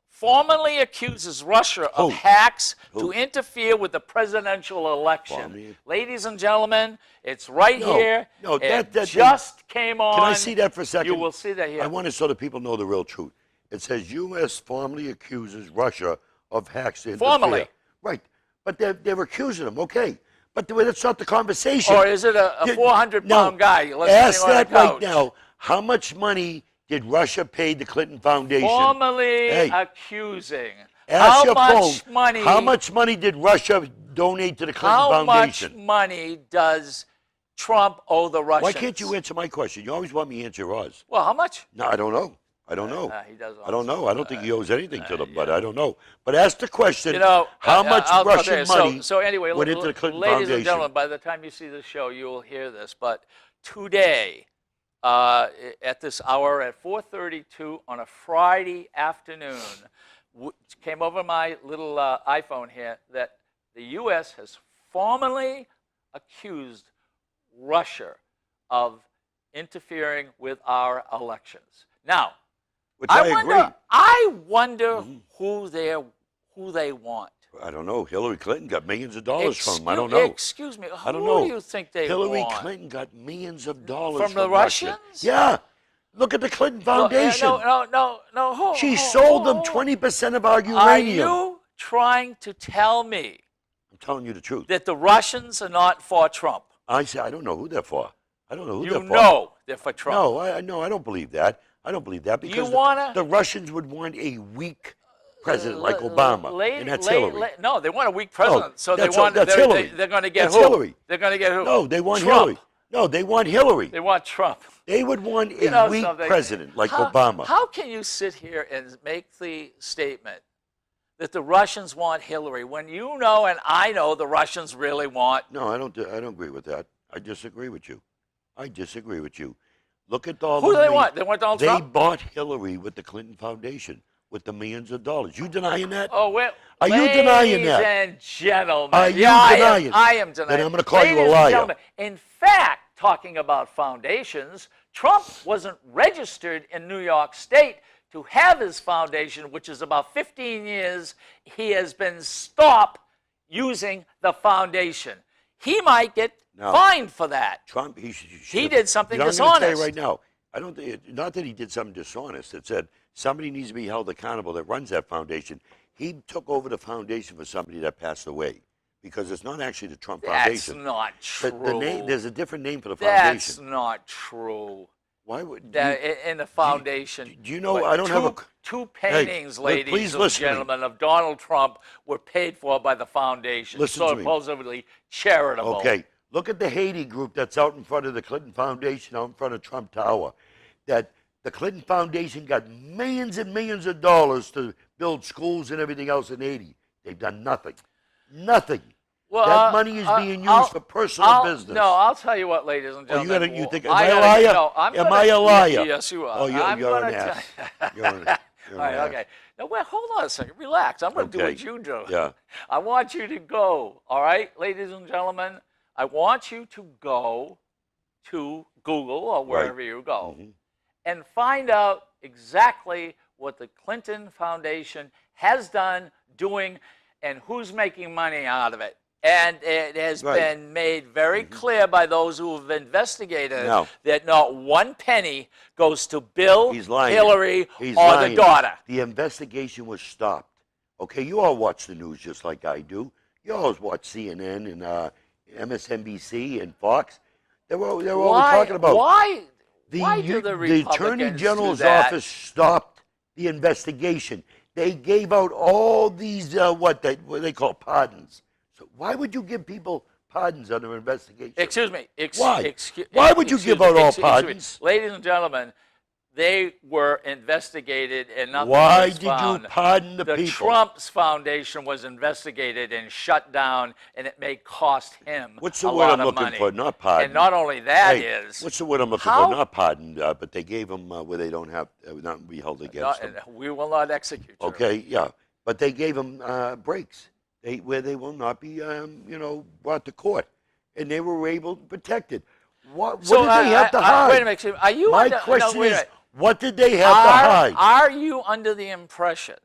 Speaker 2: formally accuses Russia of
Speaker 3: Who?
Speaker 2: hacks
Speaker 3: Who?
Speaker 2: to interfere with the presidential election.
Speaker 3: Formally-
Speaker 2: Ladies and gentlemen, it's right
Speaker 3: No,
Speaker 2: here.
Speaker 3: no,
Speaker 2: It
Speaker 3: that-
Speaker 2: just came on.
Speaker 3: Can I see that for a second?
Speaker 2: You will see that here.
Speaker 3: I want it so that people know the real truth. It says U.S. formally accuses Russia of hacks to interfere.
Speaker 2: Formally.
Speaker 3: Right. But they're accusing them, okay. But that's not the conversation.
Speaker 2: Or is it a
Speaker 3: You-
Speaker 2: 400-pound
Speaker 3: no,
Speaker 2: guy listening
Speaker 3: ask
Speaker 2: on a
Speaker 3: that right
Speaker 2: couch?
Speaker 3: now. How much money did Russia pay the Clinton Foundation?
Speaker 2: Formally
Speaker 3: Hey.
Speaker 2: accusing.
Speaker 3: Ask
Speaker 2: How
Speaker 3: your
Speaker 2: much
Speaker 3: phone,
Speaker 2: money?
Speaker 3: How much money did Russia donate to the Clinton
Speaker 2: How much
Speaker 3: Foundation?
Speaker 2: money does Trump owe the Russians?
Speaker 3: Why can't you answer my question? You always want me to answer yours.
Speaker 2: Well, how much?
Speaker 3: No, I don't know. I don't know.
Speaker 2: He does.
Speaker 3: I don't know. I don't think he owes anything to them, but
Speaker 2: yeah.
Speaker 3: I don't know. But ask the question,
Speaker 2: You know,
Speaker 3: how much
Speaker 2: I'll tell
Speaker 3: Russian
Speaker 2: you.
Speaker 3: money
Speaker 2: So anyway,
Speaker 3: went into the Clinton
Speaker 2: ladies
Speaker 3: Foundation?
Speaker 2: and gentlemen, by the time you see the show, you will hear this. But today at this hour at 4:32 on a Friday afternoon, came over my little iPhone here that the U.S. has formally accused Russia of interfering with our elections. Now,
Speaker 3: Which I agree.
Speaker 2: I wonder who they want.
Speaker 3: I don't know. Hillary Clinton got millions of dollars from him. I don't know.
Speaker 2: Excuse me.
Speaker 3: I don't
Speaker 2: Who
Speaker 3: know.
Speaker 2: do you think they
Speaker 3: Hillary
Speaker 2: want?
Speaker 3: Clinton got millions of dollars
Speaker 2: From the
Speaker 3: Russia.
Speaker 2: Russians?
Speaker 3: Yeah. Look at the Clinton Foundation.
Speaker 2: No.
Speaker 3: She sold them 20% of our uranium.
Speaker 2: Are you trying to tell me
Speaker 3: I'm telling you the truth.
Speaker 2: that the Russians are not for Trump?
Speaker 3: I say I don't know who they're for. I don't know who they're for.
Speaker 2: You know they're for Trump.
Speaker 3: No, I don't believe that. I don't believe that because
Speaker 2: wanna-
Speaker 3: the Russians would want a weak president like Obama, and that's Hillary.
Speaker 2: No, they want a weak president.
Speaker 3: No,
Speaker 2: so
Speaker 3: that's
Speaker 2: they're
Speaker 3: Hillary.
Speaker 2: They're going to get
Speaker 3: That's
Speaker 2: who?
Speaker 3: Hillary.
Speaker 2: They're going to get who?
Speaker 3: No, they want
Speaker 2: Trump.
Speaker 3: Hillary. No, they want Hillary.
Speaker 2: They want Trump.
Speaker 3: They would want a
Speaker 2: You know
Speaker 3: weak
Speaker 2: something?
Speaker 3: president like
Speaker 2: How-
Speaker 3: Obama.
Speaker 2: How can you sit here and make the statement that the Russians want Hillary when you know and I know the Russians really want?
Speaker 3: No, I don't agree with that. I disagree with you. I disagree with you. Look at all
Speaker 2: Who do
Speaker 3: the
Speaker 2: they want? They want Donald
Speaker 3: They
Speaker 2: Trump?
Speaker 3: bought Hillary with the Clinton Foundation with the millions of dollars. You denying that?
Speaker 2: Oh, well,
Speaker 3: Are you denying that?
Speaker 2: Ladies and gentlemen.
Speaker 3: Are you
Speaker 2: yeah,
Speaker 3: denying?
Speaker 2: I am denying.
Speaker 3: Then I'm gonna call you a
Speaker 2: Ladies and
Speaker 3: liar.
Speaker 2: gentlemen, in fact, talking about foundations, Trump wasn't registered in New York State to have his foundation, which is about 15 years. He has been stopped using the foundation. He might get
Speaker 3: No.
Speaker 2: fined for that.
Speaker 3: Trump,
Speaker 2: He did something
Speaker 3: I'm gonna tell
Speaker 2: dishonest.
Speaker 3: you right now. I don't think, not that he did something dishonest. It said somebody needs to be held accountable that runs that foundation. He took over the foundation for somebody that passed away because it's not actually the Trump
Speaker 2: That's
Speaker 3: Foundation.
Speaker 2: not true.
Speaker 3: The name, there's a different name for the
Speaker 2: That's
Speaker 3: foundation.
Speaker 2: not true.
Speaker 3: Why would
Speaker 2: That
Speaker 3: you,
Speaker 2: in the foundation.
Speaker 3: do you know,
Speaker 2: what,
Speaker 3: I don't have a-
Speaker 2: two paintings, ladies
Speaker 3: please
Speaker 2: and
Speaker 3: listen to me.
Speaker 2: gentlemen, of Donald Trump were paid for by the foundation,
Speaker 3: Listen to me.
Speaker 2: supposedly charitable.
Speaker 3: Okay, look at the Haiti group that's out in front of the Clinton Foundation, out in front of Trump Tower. That the Clinton Foundation got millions and millions of dollars to build schools and everything else in Haiti. They've done nothing. Nothing.
Speaker 2: Well,
Speaker 3: That money is being used for personal business.
Speaker 2: No, I'll tell you what, ladies and
Speaker 3: Oh,
Speaker 2: gentlemen.
Speaker 3: you think, am I a liar?
Speaker 2: No, I'm
Speaker 3: Am
Speaker 2: gonna-
Speaker 3: I a liar?
Speaker 2: Yes, you are.
Speaker 3: Oh, you're
Speaker 2: I'm
Speaker 3: an
Speaker 2: gonna
Speaker 3: ass.
Speaker 2: tell-
Speaker 3: You're an
Speaker 2: All right,
Speaker 3: ass.
Speaker 2: okay. Now, wait, hold on a second. Relax. I'm going to do
Speaker 3: Okay.
Speaker 2: what you do.
Speaker 3: Yeah.
Speaker 2: I want you to go, all right, ladies and gentlemen? I want you to go to Google or wherever you go
Speaker 3: Mhm.
Speaker 2: and find out exactly what the Clinton Foundation has done, doing, and who's making money out of it. And it has
Speaker 3: Right.
Speaker 2: been made very clear by those who have investigated
Speaker 3: No.
Speaker 2: that not one penny goes to Bill,
Speaker 3: He's lying.
Speaker 2: Hillary,
Speaker 3: He's
Speaker 2: or
Speaker 3: lying.
Speaker 2: the daughter.
Speaker 3: The investigation was stopped. Okay, you all watch the news just like I do. You always watch CNN and MSNBC and Fox. They're always talking about
Speaker 2: Why
Speaker 3: the
Speaker 2: do the
Speaker 3: Attorney
Speaker 2: Republicans
Speaker 3: General's
Speaker 2: do that?
Speaker 3: office stopped the investigation. They gave out all these what they call pardons. So why would you give people pardons under investigation?
Speaker 2: Excuse me.
Speaker 3: Why? Why would you give out all pardons?
Speaker 2: Ladies and gentlemen, they were investigated and nothing
Speaker 3: Why
Speaker 2: was
Speaker 3: did you
Speaker 2: found.
Speaker 3: pardon the people?
Speaker 2: Trump's foundation was investigated and shut down, and it may cost him
Speaker 3: What's the
Speaker 2: a
Speaker 3: word
Speaker 2: lot
Speaker 3: I'm
Speaker 2: of
Speaker 3: looking
Speaker 2: money.
Speaker 3: for? Not pardon.
Speaker 2: And not only that
Speaker 3: Hey,
Speaker 2: is,
Speaker 3: what's the word I'm looking
Speaker 2: how-
Speaker 3: for? Not pardoned, but they gave them where they don't have not be held against them.
Speaker 2: we will not execute you.
Speaker 3: Okay, yeah, but they gave them breaks. Where they will not be, brought to court, and they were able to protect it. What
Speaker 2: So
Speaker 3: did they have to hide?
Speaker 2: wait a minute. Are you
Speaker 3: My
Speaker 2: under,
Speaker 3: question
Speaker 2: no, wait a
Speaker 3: is,
Speaker 2: minute.
Speaker 3: what did they have to hide?
Speaker 2: Are you under the impression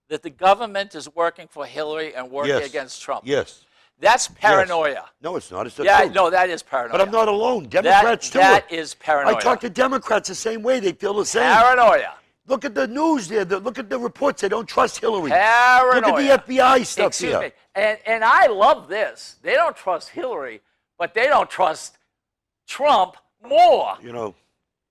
Speaker 2: that the government is working for Hillary and working
Speaker 3: Yes.
Speaker 2: against Trump?
Speaker 3: Yes.
Speaker 2: That's paranoia.
Speaker 3: No, it's not. It's the
Speaker 2: Yeah,
Speaker 3: truth.
Speaker 2: no, that is paranoia.
Speaker 3: But I'm not alone. Democrats too.
Speaker 2: That is paranoia.
Speaker 3: I talk to Democrats the same way. They feel the same.
Speaker 2: Paranoia.
Speaker 3: Look at the news there. Look at the reports. They don't trust Hillary.
Speaker 2: Paranoia.
Speaker 3: Look at the FBI stuff
Speaker 2: Excuse
Speaker 3: here.
Speaker 2: me. And I love this. They don't trust Hillary, but they don't trust Trump more.
Speaker 3: You know,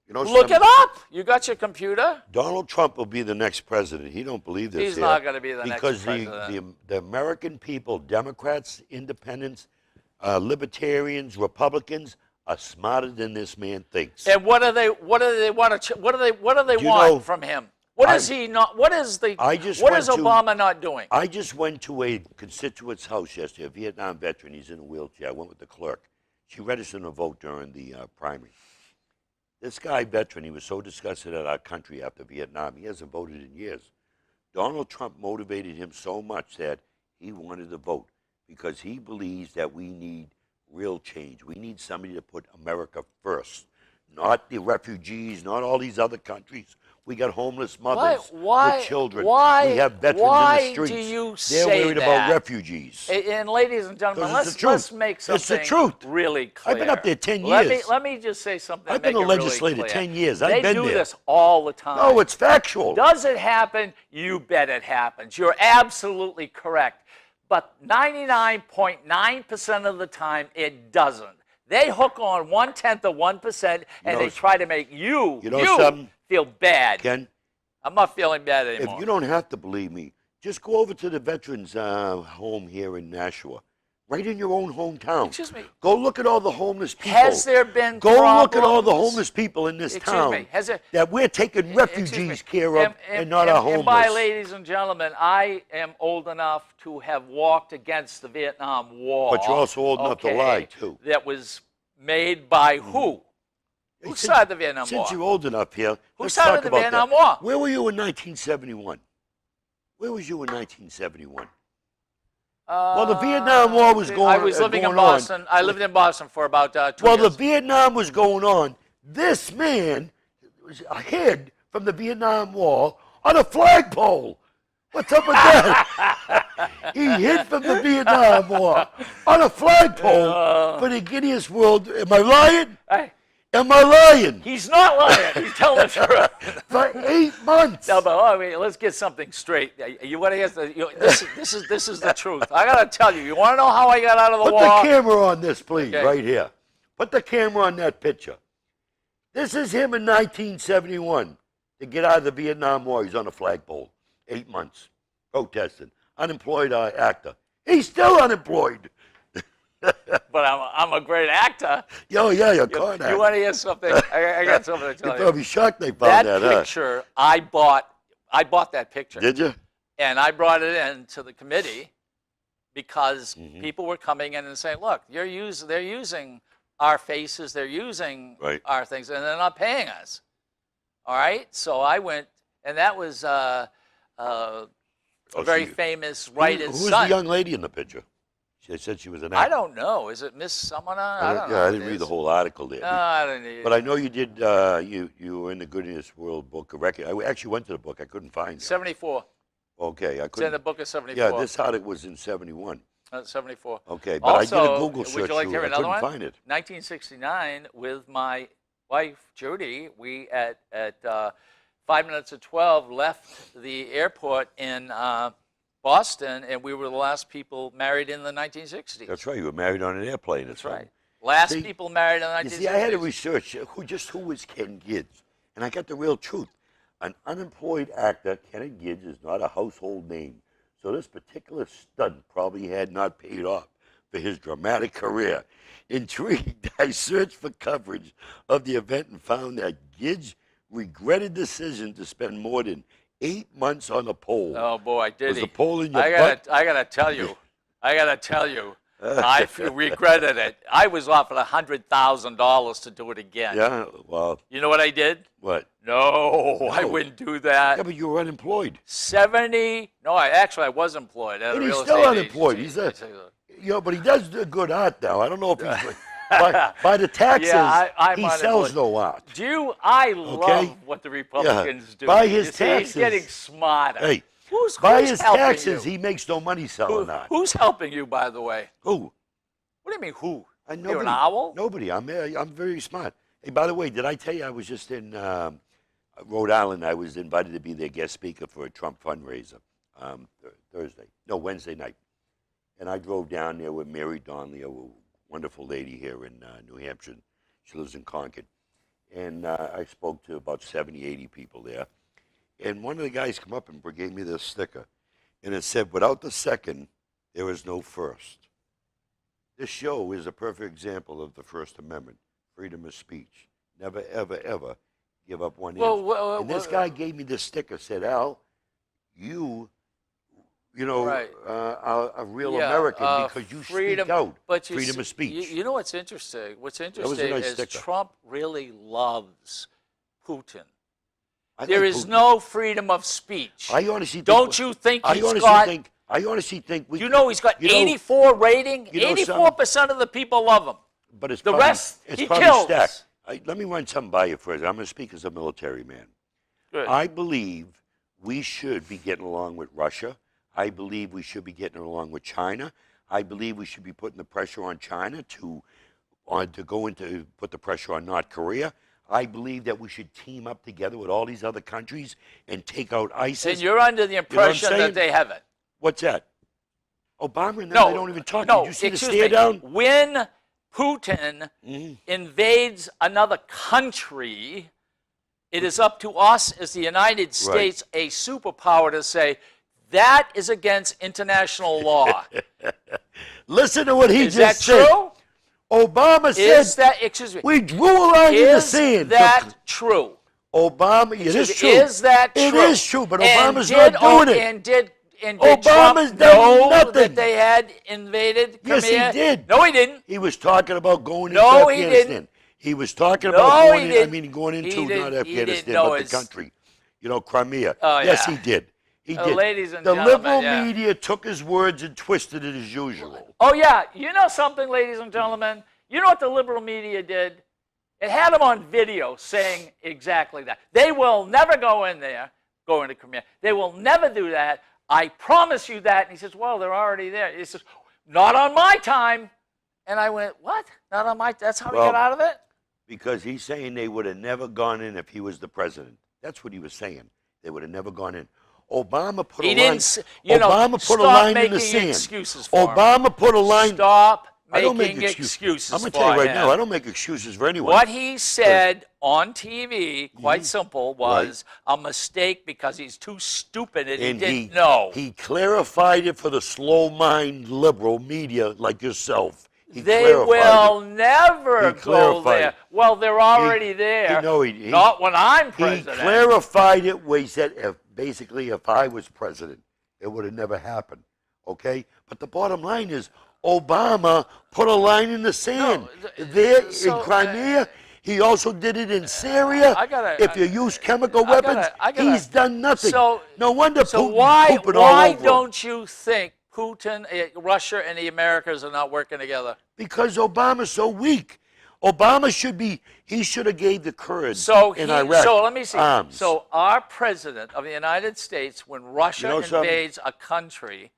Speaker 2: Look
Speaker 3: some-
Speaker 2: it up. You got your computer?
Speaker 3: Donald Trump will be the next president. He don't believe this.
Speaker 2: He's
Speaker 3: here.
Speaker 2: not gonna be the next
Speaker 3: because
Speaker 2: president.
Speaker 3: the American people, Democrats, Independents, Libertarians, Republicans, are smarter than this man thinks.
Speaker 2: And what do they want to? What do they
Speaker 3: You
Speaker 2: want
Speaker 3: know,
Speaker 2: from him? What is he not? What is the?
Speaker 3: I just
Speaker 2: what
Speaker 3: went
Speaker 2: is
Speaker 3: to-
Speaker 2: Obama not doing?
Speaker 3: I just went to a constituent's house yesterday, a Vietnam veteran. He's in a wheelchair. I went with the clerk. she registered to vote during the primary. This guy, veteran, he was so disgusted at our country after Vietnam, he hasn't voted in years. Donald Trump motivated him so much that he wanted to vote because he believes that we need real change. We need somebody to put America first, not the refugees, not all these other countries. We got homeless mothers with children. We have veterans in the streets.
Speaker 2: Do you
Speaker 3: They're
Speaker 2: say
Speaker 3: worried
Speaker 2: that?
Speaker 3: about refugees.
Speaker 2: And ladies and gentlemen,
Speaker 3: 'Cause it's the
Speaker 2: let's
Speaker 3: truth.
Speaker 2: make
Speaker 3: It's the
Speaker 2: something
Speaker 3: truth.
Speaker 2: really clear.
Speaker 3: I've been up there 10
Speaker 2: Let
Speaker 3: years.
Speaker 2: me just say something.
Speaker 3: I've
Speaker 2: to
Speaker 3: been
Speaker 2: make
Speaker 3: a
Speaker 2: it really
Speaker 3: legislator
Speaker 2: clear.
Speaker 3: 10 years. I've
Speaker 2: They
Speaker 3: been
Speaker 2: do
Speaker 3: there.
Speaker 2: this all the time.
Speaker 3: No, it's factual.
Speaker 2: Does it happen? You bet it happens. You're absolutely correct. But 99.9% of the time, it doesn't. They hook on 1/10 of 1%, and they try to make you
Speaker 3: something?
Speaker 2: feel bad.
Speaker 3: Ken,
Speaker 2: I'm not feeling bad anymore.
Speaker 3: if you don't have to believe me, just go over to the veterans home here in Nashua, right in your own hometown.
Speaker 2: Excuse me.
Speaker 3: Go look at all the homeless people.
Speaker 2: Has there been
Speaker 3: Go look at all the
Speaker 2: problems?
Speaker 3: homeless people in this
Speaker 2: Excuse
Speaker 3: town
Speaker 2: me, has there-
Speaker 3: that we're taking
Speaker 2: Excuse me.
Speaker 3: refugees care of and not our homeless.
Speaker 2: And by ladies and gentlemen, I am old enough to have walked against the Vietnam War.
Speaker 3: But you're also old enough to lie, too.
Speaker 2: That was made by who? Who
Speaker 3: Since-
Speaker 2: started the Vietnam War?
Speaker 3: Since you're old enough here,
Speaker 2: Who
Speaker 3: let's
Speaker 2: started
Speaker 3: talk
Speaker 2: the
Speaker 3: about
Speaker 2: Vietnam
Speaker 3: that.
Speaker 2: War?
Speaker 3: Where were you in 1971? Where was you in 1971? Well, the Vietnam War was
Speaker 2: I was living in
Speaker 3: going on.
Speaker 2: Boston. I lived in Boston for about 2
Speaker 3: Well, the
Speaker 2: years.
Speaker 3: Vietnam was going on. This man hid from the Vietnam War on a flagpole. What's up with that? He hid from the Vietnam War on a flagpole for the Guinness World. Am I lying?
Speaker 2: Hey,
Speaker 3: Am I lying?
Speaker 2: he's not lying. He's telling the truth.
Speaker 3: For 8 months.
Speaker 2: No, but I mean, let's get something straight. You want to get this is the truth. I gotta tell you. You want to know how I got out of the
Speaker 3: Put
Speaker 2: war?
Speaker 3: the camera on this, please,
Speaker 2: Okay.
Speaker 3: right here. Put the camera on that picture. This is him in 1971 to get out of the Vietnam War. He's on a flagpole. 8 months. Protesting. Unemployed actor. He's still unemployed.
Speaker 2: But I'm a great actor.
Speaker 3: Yo, yeah, you're
Speaker 2: You,
Speaker 3: caught
Speaker 2: you want to hear something? I got something to tell
Speaker 3: You're
Speaker 2: you.
Speaker 3: probably shocked they found that,
Speaker 2: picture, I bought that picture.
Speaker 3: Did you?
Speaker 2: And I brought it in to the committee because
Speaker 3: Mm-hmm.
Speaker 2: people were coming in and saying, look, they're using our faces, they're using
Speaker 3: Right.
Speaker 2: our things, and they're not paying us. All right? So I went, and that was a very famous writer's
Speaker 3: Who was
Speaker 2: son.
Speaker 3: the young lady in the picture? She said she was an actor.
Speaker 2: I don't know. Is it Miss Summoner? I don't know.
Speaker 3: Yeah, I
Speaker 2: who
Speaker 3: didn't
Speaker 2: it
Speaker 3: read the
Speaker 2: is.
Speaker 3: whole article there.
Speaker 2: No, I didn't either.
Speaker 3: But I know you did. You were in the Guinness World Book of Records. I actually went to the book. I couldn't find it.
Speaker 2: 74.
Speaker 3: Okay, I
Speaker 2: It's in
Speaker 3: couldn't.
Speaker 2: the book of 74.
Speaker 3: Yeah, this article was in 71.
Speaker 2: 74.
Speaker 3: Okay, but I did a
Speaker 2: Also,
Speaker 3: Google search
Speaker 2: would you like to
Speaker 3: through
Speaker 2: hear
Speaker 3: it. I
Speaker 2: another
Speaker 3: couldn't
Speaker 2: one?
Speaker 3: find it.
Speaker 2: 1969, with my wife Judy, we at 5 minutes of 12 left the airport in Boston, and we were the last people married in the 1960s.
Speaker 3: That's right. You were married on an airplane.
Speaker 2: That's right. Last
Speaker 3: See,
Speaker 2: people married in the 1960s.
Speaker 3: You see, I had to research who was Ken Gids, and I got the real truth. An unemployed actor, Ken Gids, is not a household name. So this particular stunt probably had not paid off for his dramatic career. Intrigued, I searched for coverage of the event and found that Gids' regretted decision to spend more than 8 months on a pole.
Speaker 2: Oh boy, did
Speaker 3: Was
Speaker 2: he?
Speaker 3: the pole in your
Speaker 2: I gotta tell you, I regretted it. I was offered $100,000 to do it again.
Speaker 3: Yeah, well,
Speaker 2: You know what I did?
Speaker 3: what?
Speaker 2: No, I
Speaker 3: No.
Speaker 2: wouldn't do that.
Speaker 3: Yeah, but you were unemployed.
Speaker 2: 70. No, I was employed at a
Speaker 3: And he's
Speaker 2: real
Speaker 3: still
Speaker 2: estate
Speaker 3: unemployed.
Speaker 2: agency.
Speaker 3: But he does do good art now. I don't know if he's by the taxes.
Speaker 2: Yeah, I'm
Speaker 3: he
Speaker 2: unemployed.
Speaker 3: sells no art.
Speaker 2: I love what the Republicans do.
Speaker 3: By
Speaker 2: You
Speaker 3: his
Speaker 2: see,
Speaker 3: taxes.
Speaker 2: he's getting smarter.
Speaker 3: Hey,
Speaker 2: who's
Speaker 3: by his
Speaker 2: helping
Speaker 3: taxes,
Speaker 2: you?
Speaker 3: he makes no money selling art.
Speaker 2: Who's helping you, by the way?
Speaker 3: Who?
Speaker 2: What do you mean, who?
Speaker 3: Nobody.
Speaker 2: You're an owl?
Speaker 3: Nobody. I'm very smart. Hey, by the way, did I tell you I was just in Rhode Island? I was invited to be their guest speaker for a Trump fundraiser Wednesday night. And I drove down there with Mary Donnelly, a wonderful lady here in New Hampshire. She lives in Concord. And I spoke to about 70, 80 people there. And one of the guys come up and gave me this sticker. And it said, without the second, there is no first. This show is a perfect example of the First Amendment, freedom of speech. Never, ever, ever give up one inch. And this guy gave me this sticker, said, Al, you you know,
Speaker 2: Right.
Speaker 3: a real
Speaker 2: Yeah,
Speaker 3: American because you
Speaker 2: freedom,
Speaker 3: speak out.
Speaker 2: but you
Speaker 3: Freedom
Speaker 2: see-
Speaker 3: of speech.
Speaker 2: You know what's interesting? What's
Speaker 3: was a
Speaker 2: interesting
Speaker 3: nice
Speaker 2: is
Speaker 3: sticker.
Speaker 2: Trump really loves Putin.
Speaker 3: I
Speaker 2: There
Speaker 3: like
Speaker 2: is
Speaker 3: Putin.
Speaker 2: no freedom of speech.
Speaker 3: I honestly think,
Speaker 2: Don't you think
Speaker 3: I
Speaker 2: he's
Speaker 3: honestly
Speaker 2: got?
Speaker 3: think. I honestly think we.
Speaker 2: You know he's got
Speaker 3: you know,
Speaker 2: 84 rating.
Speaker 3: you know
Speaker 2: 84% of the people love him.
Speaker 3: But it's
Speaker 2: The
Speaker 3: probably,
Speaker 2: rest,
Speaker 3: it's
Speaker 2: he
Speaker 3: probably
Speaker 2: kills.
Speaker 3: stacked. Let me run something by you first. I'm going to speak as a military man.
Speaker 2: Good.
Speaker 3: I believe we should be getting along with Russia. I believe we should be getting along with China. I believe we should be putting the pressure on China to go into put the pressure on North Korea. I believe that we should team up together with all these other countries and take out ISIS.
Speaker 2: And you're under the
Speaker 3: what I'm
Speaker 2: impression
Speaker 3: saying?
Speaker 2: that they haven't.
Speaker 3: What's that? Obama and them,
Speaker 2: No,
Speaker 3: they don't even talk.
Speaker 2: No,
Speaker 3: Did you see the
Speaker 2: excuse
Speaker 3: stare
Speaker 2: me.
Speaker 3: down?
Speaker 2: When Putin invades another country, it is up to us as the United States, a superpower, to say that is against international law.
Speaker 3: Listen to what he
Speaker 2: Is that
Speaker 3: just said.
Speaker 2: true?
Speaker 3: Obama
Speaker 2: Is
Speaker 3: said,
Speaker 2: that, excuse me,
Speaker 3: we drew a line in the
Speaker 2: is
Speaker 3: sand.
Speaker 2: that true?
Speaker 3: Obama, it is true.
Speaker 2: Is that true?
Speaker 3: It is true, but
Speaker 2: And
Speaker 3: Obama's
Speaker 2: did-
Speaker 3: not doing it.
Speaker 2: And did
Speaker 3: Obama's
Speaker 2: Trump
Speaker 3: done
Speaker 2: know
Speaker 3: nothing.
Speaker 2: that they had invaded
Speaker 3: Yes, he
Speaker 2: Crimea?
Speaker 3: did.
Speaker 2: No, he didn't.
Speaker 3: He was talking about going
Speaker 2: No,
Speaker 3: into
Speaker 2: he
Speaker 3: Afghanistan.
Speaker 2: didn't.
Speaker 3: He was talking
Speaker 2: No,
Speaker 3: about
Speaker 2: he
Speaker 3: going in, I
Speaker 2: didn't.
Speaker 3: mean, going
Speaker 2: He
Speaker 3: into
Speaker 2: didn't-
Speaker 3: not
Speaker 2: he didn't
Speaker 3: Afghanistan,
Speaker 2: know
Speaker 3: but the
Speaker 2: his-
Speaker 3: country. You know, Crimea.
Speaker 2: Oh,
Speaker 3: Yes,
Speaker 2: yeah.
Speaker 3: he did. He did.
Speaker 2: Ladies and
Speaker 3: the
Speaker 2: gentlemen,
Speaker 3: liberal
Speaker 2: yeah.
Speaker 3: media took his words and twisted it as usual.
Speaker 2: Oh, yeah. You know something, ladies and gentlemen? You know what the liberal media did? It had them on video saying exactly that. They will never go in there, go into Crimea. They will never do that. I promise you that. And he says, well, they're already there. He says, not on my time. And I went, what? Not on my, that's how we
Speaker 3: Well,
Speaker 2: got out of it?
Speaker 3: Because he's saying they would have never gone in if he was the president. That's what he was saying. They would have never gone in. Obama put
Speaker 2: He
Speaker 3: a line.
Speaker 2: didn't s- you know,
Speaker 3: Obama put a
Speaker 2: stop
Speaker 3: line in
Speaker 2: making
Speaker 3: the sand.
Speaker 2: excuses for him.
Speaker 3: Obama put a line.
Speaker 2: Stop
Speaker 3: I don't make
Speaker 2: making excuses
Speaker 3: I'm going to
Speaker 2: for
Speaker 3: tell you right
Speaker 2: him.
Speaker 3: now, I don't make excuses for anyone.
Speaker 2: What he said on TV, quite simple, was a mistake because he's too stupid and,
Speaker 3: And
Speaker 2: he didn't know.
Speaker 3: He clarified it for the slow mind liberal media like yourself. He
Speaker 2: They
Speaker 3: clarified
Speaker 2: will
Speaker 3: it.
Speaker 2: never
Speaker 3: He
Speaker 2: go
Speaker 3: clarified
Speaker 2: there.
Speaker 3: it.
Speaker 2: Well, they're already there.
Speaker 3: he-
Speaker 2: Not when I'm
Speaker 3: He
Speaker 2: president.
Speaker 3: clarified it where he said, basically, if I was president, it would have never happened. Okay? But the bottom line is, Obama put a line in the sand. There
Speaker 2: so,
Speaker 3: in Crimea, he also did it in Syria.
Speaker 2: I gotta-
Speaker 3: if you use chemical
Speaker 2: I gotta-
Speaker 3: weapons,
Speaker 2: I gotta-
Speaker 3: he's done nothing.
Speaker 2: So-
Speaker 3: no wonder
Speaker 2: So
Speaker 3: Putin
Speaker 2: why
Speaker 3: pooping all over him.
Speaker 2: don't you think Putin, Russia, and the Americas are not working together?
Speaker 3: Because Obama's so weak. Obama should be, he should have gave the Kurds
Speaker 2: So
Speaker 3: in
Speaker 2: he,
Speaker 3: Iraq
Speaker 2: so let me see.
Speaker 3: arms.
Speaker 2: So our president of the United States, when Russia
Speaker 3: You know something?
Speaker 2: invades a country,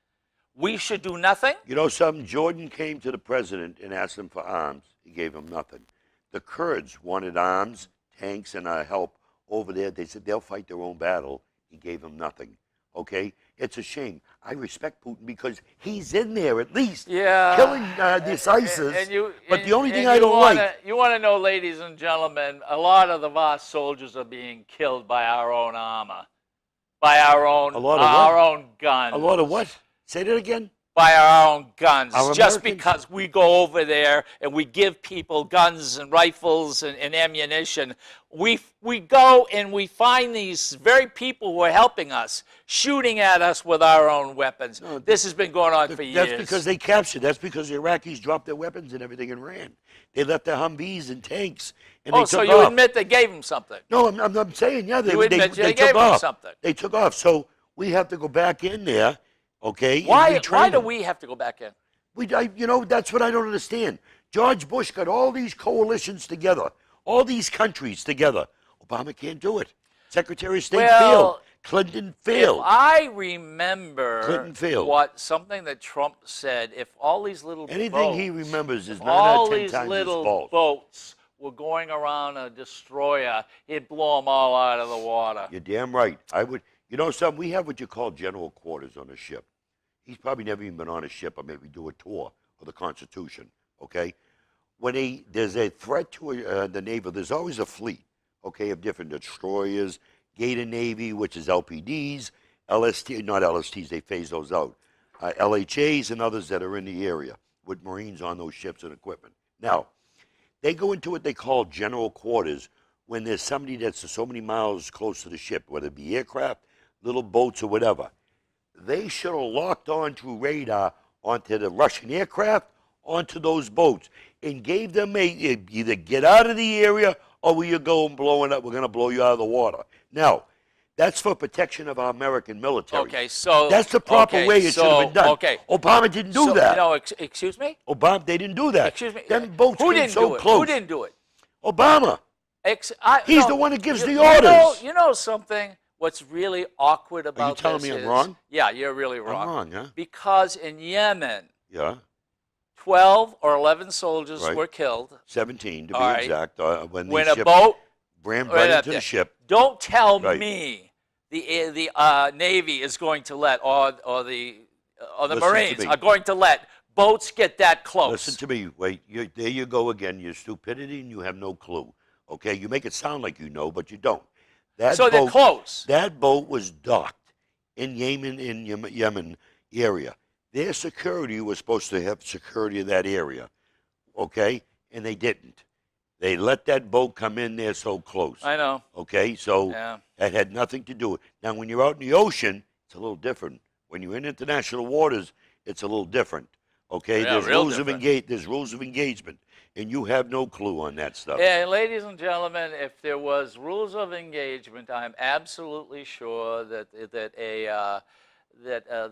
Speaker 2: we should do nothing?
Speaker 3: You know something? Jordan came to the president and asked him for arms. He gave him nothing. The Kurds wanted arms, tanks, and help over there. They said they'll fight their own battle. He gave them nothing. Okay? It's a shame. I respect Putin because he's in there at least.
Speaker 2: Yeah.
Speaker 3: Killing this ISIS. But the only thing I don't like.
Speaker 2: You want to know, ladies and gentlemen, a lot of our soldiers are being killed by our own armor, by our own,
Speaker 3: A lot of
Speaker 2: our
Speaker 3: what?
Speaker 2: own guns.
Speaker 3: A lot of what? Say that again?
Speaker 2: By our own guns,
Speaker 3: Our
Speaker 2: just
Speaker 3: Americans?
Speaker 2: because we go over there and we give people guns and rifles and ammunition. We go and we find these very people who are helping us, shooting at us with our own weapons. This has been going on for years.
Speaker 3: That's because they captured. That's because the Iraqis dropped their weapons and everything and ran. They left their Humvees and tanks and they
Speaker 2: so
Speaker 3: took
Speaker 2: you
Speaker 3: off.
Speaker 2: admit they gave them something?
Speaker 3: No, I'm saying, yeah, they,
Speaker 2: You admit
Speaker 3: they
Speaker 2: they
Speaker 3: took
Speaker 2: gave them
Speaker 3: off.
Speaker 2: something.
Speaker 3: They took off. So we have to go back in there, okay? and
Speaker 2: Why
Speaker 3: retrain
Speaker 2: do
Speaker 3: them.
Speaker 2: we have to go back in?
Speaker 3: You know, that's what I don't understand. George Bush got all these coalitions together, all these countries together. Obama can't do it. Secretary of State
Speaker 2: Well,
Speaker 3: failed. Clinton
Speaker 2: If
Speaker 3: failed.
Speaker 2: I remember
Speaker 3: Clinton failed.
Speaker 2: something that Trump said, if all these little
Speaker 3: Anything
Speaker 2: boats,
Speaker 3: he remembers is 9
Speaker 2: all
Speaker 3: out of 10
Speaker 2: these
Speaker 3: times his
Speaker 2: little
Speaker 3: fault.
Speaker 2: boats were going around a destroyer, he'd blow them all out of the water.
Speaker 3: You're damn right. I would. You know something? We have what you call general quarters on a ship. He's probably never even been on a ship or maybe do a tour of the Constitution, okay? When there's a threat to the Navy, there's always a fleet, okay, of different destroyers, Gator Navy, which is LPDs, LST, not LSTs, they phase those out, LHAs and others that are in the area with Marines on those ships and equipment. Now, they go into what they call general quarters when there's somebody that's so many miles close to the ship, whether it be aircraft, little boats, or whatever. they should have locked onto radar onto the Russian aircraft, onto those boats, and gave them either get out of the area or we you go and blowing up. We're going to blow you out of the water. Now, that's for protection of our American military.
Speaker 2: Okay, so
Speaker 3: that's the proper
Speaker 2: okay,
Speaker 3: way it should have been done.
Speaker 2: Okay,
Speaker 3: Obama didn't do
Speaker 2: so,
Speaker 3: that.
Speaker 2: No, excuse me.
Speaker 3: Obama, they didn't do that.
Speaker 2: Excuse me.
Speaker 3: Them boats
Speaker 2: Who
Speaker 3: came
Speaker 2: didn't
Speaker 3: so
Speaker 2: do it?
Speaker 3: close.
Speaker 2: Who didn't do it?
Speaker 3: Obama. He's
Speaker 2: No,
Speaker 3: the one that gives the
Speaker 2: you
Speaker 3: orders.
Speaker 2: You know something? What's really awkward about
Speaker 3: telling
Speaker 2: this
Speaker 3: me I'm
Speaker 2: is-
Speaker 3: wrong?
Speaker 2: Yeah, you're really wrong.
Speaker 3: I'm wrong, huh?
Speaker 2: Because in Yemen,
Speaker 3: Yeah.
Speaker 2: 12 or 11 soldiers
Speaker 3: Right.
Speaker 2: were killed
Speaker 3: 17 to be
Speaker 2: All right.
Speaker 3: exact. When the
Speaker 2: when a
Speaker 3: ship
Speaker 2: boat.
Speaker 3: ran
Speaker 2: Right
Speaker 3: right
Speaker 2: up
Speaker 3: into
Speaker 2: there.
Speaker 3: the ship.
Speaker 2: Don't tell
Speaker 3: Right.
Speaker 2: me the Navy is going to let or the
Speaker 3: Listen to
Speaker 2: Marines
Speaker 3: me.
Speaker 2: are going to let boats get that close.
Speaker 3: Listen to me. Wait, there you go again. Your stupidity and you have no clue. Okay, you make it sound like you know, but you don't. That
Speaker 2: So they're
Speaker 3: boat,
Speaker 2: close.
Speaker 3: That boat was docked in Yemen area. Their security was supposed to have security of that area, okay, and they didn't. They let that boat come in there so close.
Speaker 2: I know.
Speaker 3: Okay, so
Speaker 2: Yeah.
Speaker 3: that had nothing to do with it. Now, when you're out in the ocean, it's a little different. When you're in international waters, it's a little different. Okay,
Speaker 2: Yeah,
Speaker 3: there's
Speaker 2: real
Speaker 3: rules
Speaker 2: different.
Speaker 3: there's rules of engagement, and you have no clue on that stuff.
Speaker 2: Yeah, ladies and gentlemen, if there was rules of engagement, I'm absolutely sure that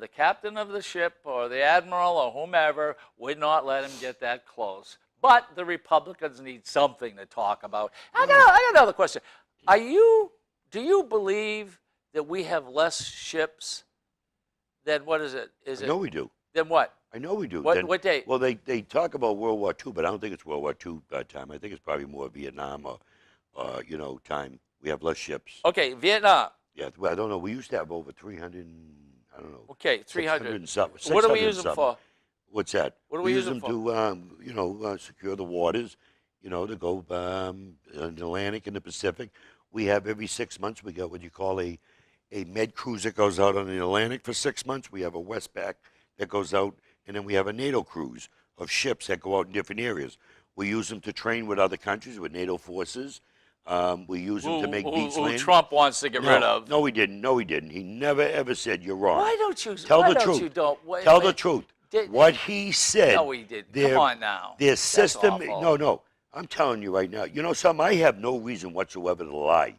Speaker 2: the captain of the ship or the admiral or whomever would not let him get that close. But the Republicans need something to talk about. I got another question. Do you believe that we have less ships than what is it?
Speaker 3: I know we do.
Speaker 2: Than what?
Speaker 3: I know we do.
Speaker 2: What date?
Speaker 3: Well, they talk about World War II, but I don't think it's World War II time. I think it's probably more Vietnam or time. We have less ships.
Speaker 2: Okay, Vietnam.
Speaker 3: Yeah, well, I don't know. We used to have over 300. I don't know.
Speaker 2: Okay, 300.
Speaker 3: 600 and something.
Speaker 2: What do we
Speaker 3: 600
Speaker 2: use them
Speaker 3: something.
Speaker 2: for?
Speaker 3: What's that?
Speaker 2: What do we use them
Speaker 3: to, secure the waters, to go in the Atlantic and the Pacific. We have every 6 months, we got what you call a med cruise that goes out on the Atlantic for 6 months. We have a Westpac that goes out, and then we have a NATO cruise of ships that go out in different areas. We use them to train with other countries, with NATO forces. We use them to make beach
Speaker 2: who
Speaker 3: land.
Speaker 2: Trump wants to get rid of.
Speaker 3: No, he didn't. No, he didn't. He never, ever said you're wrong.
Speaker 2: Why don't you?
Speaker 3: Tell
Speaker 2: why
Speaker 3: the
Speaker 2: don't
Speaker 3: truth.
Speaker 2: You don't, wait,
Speaker 3: Tell
Speaker 2: wait.
Speaker 3: the truth.
Speaker 2: Did-
Speaker 3: What he said.
Speaker 2: No, he didn't.
Speaker 3: Their,
Speaker 2: Come on now.
Speaker 3: Their
Speaker 2: That's
Speaker 3: system.
Speaker 2: awful.
Speaker 3: No. I'm telling you right now. You know something? I have no reason whatsoever to lie.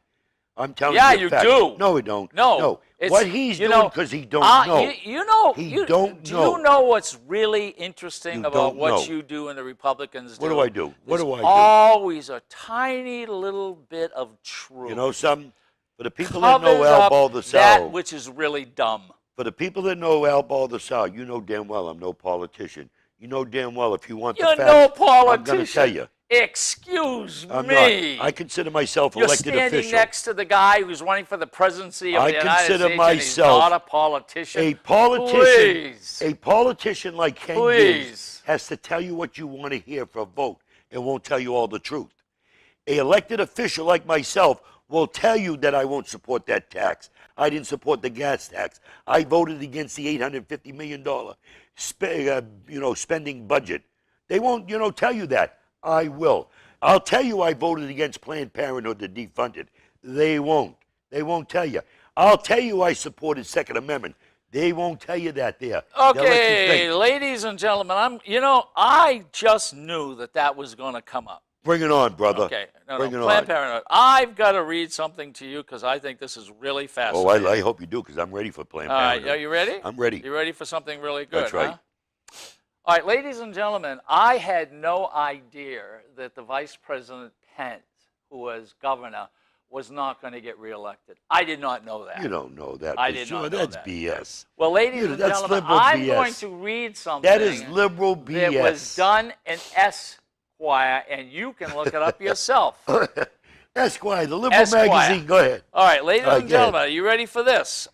Speaker 3: I'm telling
Speaker 2: Yeah,
Speaker 3: you.
Speaker 2: you
Speaker 3: fact.
Speaker 2: do.
Speaker 3: No, we don't.
Speaker 2: No, it's-
Speaker 3: What he's
Speaker 2: you
Speaker 3: doing
Speaker 2: know,
Speaker 3: because he don't know.
Speaker 2: You know.
Speaker 3: He
Speaker 2: you,
Speaker 3: don't
Speaker 2: do
Speaker 3: know.
Speaker 2: you know what's really interesting
Speaker 3: You
Speaker 2: about
Speaker 3: don't
Speaker 2: what
Speaker 3: know.
Speaker 2: you do and the Republicans do?
Speaker 3: What do I do? What
Speaker 2: There's
Speaker 3: do I do?
Speaker 2: always a tiny little bit of truth.
Speaker 3: You know something? For the people that
Speaker 2: Covers
Speaker 3: know Al
Speaker 2: up
Speaker 3: Baldessaro,
Speaker 2: that which is really dumb.
Speaker 3: for the people that know Al Baldessaro, you know damn well I'm no politician. You know damn well if you want
Speaker 2: You're
Speaker 3: the
Speaker 2: no
Speaker 3: facts,
Speaker 2: politician.
Speaker 3: I'm going to tell you.
Speaker 2: Excuse
Speaker 3: I'm
Speaker 2: me.
Speaker 3: not. I consider myself
Speaker 2: You're
Speaker 3: elected
Speaker 2: standing
Speaker 3: official.
Speaker 2: next to the guy who's running for the presidency of
Speaker 3: I
Speaker 2: the United
Speaker 3: consider
Speaker 2: States,
Speaker 3: myself
Speaker 2: and he's not a politician.
Speaker 3: A politician,
Speaker 2: Please.
Speaker 3: a politician like Ken
Speaker 2: Please.
Speaker 3: Gibbs has to tell you what you want to hear for a vote and won't tell you all the truth. A elected official like myself will tell you that I won't support that tax. I didn't support the gas tax. I voted against the $850 million spending budget. They won't, tell you that. I will. I'll tell you I voted against Planned Parenthood to defund it. They won't. They won't tell you. I'll tell you I supported Second Amendment. They won't tell you that there. They'll let you
Speaker 2: Okay,
Speaker 3: think.
Speaker 2: ladies and gentlemen, I just knew that was going to come up.
Speaker 3: Bring it on, brother.
Speaker 2: Okay,
Speaker 3: Bring it
Speaker 2: Planned
Speaker 3: on.
Speaker 2: Parenthood. I've got to read something to you because I think this is really
Speaker 3: Oh,
Speaker 2: fascinating.
Speaker 3: I hope you do because I'm ready for Planned
Speaker 2: All right,
Speaker 3: Parenthood.
Speaker 2: are you ready?
Speaker 3: I'm ready.
Speaker 2: You ready for something really good?
Speaker 3: That's right.
Speaker 2: Huh? All right, ladies and gentlemen, I had no idea that the Vice President Pence, who was governor, was not going to get reelected. I did not know that.
Speaker 3: You don't know that.
Speaker 2: I
Speaker 3: for
Speaker 2: did
Speaker 3: sure.
Speaker 2: not know
Speaker 3: That's
Speaker 2: that.
Speaker 3: BS.
Speaker 2: Well, ladies and
Speaker 3: That's
Speaker 2: gentlemen,
Speaker 3: liberal
Speaker 2: I'm
Speaker 3: BS.
Speaker 2: going to read something
Speaker 3: That is liberal BS.
Speaker 2: that was done in Esquire, and you can look it up yourself.
Speaker 3: Esquire, the liberal
Speaker 2: Esquire.
Speaker 3: magazine. Go ahead.
Speaker 2: All right, ladies
Speaker 3: All right,
Speaker 2: and
Speaker 3: go ahead.
Speaker 2: gentlemen, are you ready for this?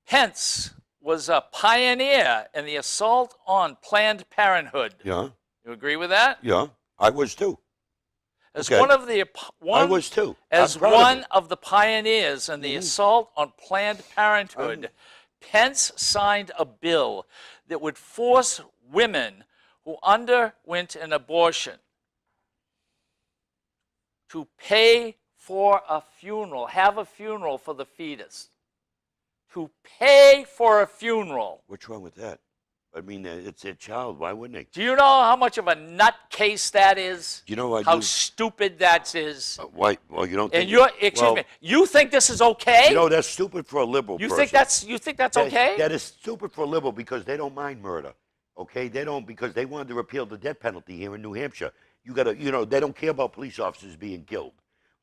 Speaker 2: Pence was a pioneer in the assault on Planned Parenthood.
Speaker 3: Yeah,
Speaker 2: You agree with that?
Speaker 3: yeah. I was too.
Speaker 2: As
Speaker 3: Okay.
Speaker 2: one of the
Speaker 3: I was too.
Speaker 2: as
Speaker 3: I'm proud of
Speaker 2: one
Speaker 3: it.
Speaker 2: of the pioneers in the assault on Planned Parenthood, Pence signed a bill that would force women who underwent an abortion to pay for a funeral, have a funeral for the fetus, to pay for a funeral.
Speaker 3: What's wrong with that? I mean, it's their child. Why wouldn't they?
Speaker 2: Do you know how much of a nutcase that is?
Speaker 3: You know,
Speaker 2: How stupid that is?
Speaker 3: why? Well, you don't think.
Speaker 2: And excuse me, you think this is okay?
Speaker 3: You know, that's stupid for a liberal
Speaker 2: You
Speaker 3: person.
Speaker 2: think that's okay?
Speaker 3: That is stupid for a liberal because they don't mind murder. Okay, they don't because they wanted to repeal the death penalty here in New Hampshire. You got to, they don't care about police officers being killed.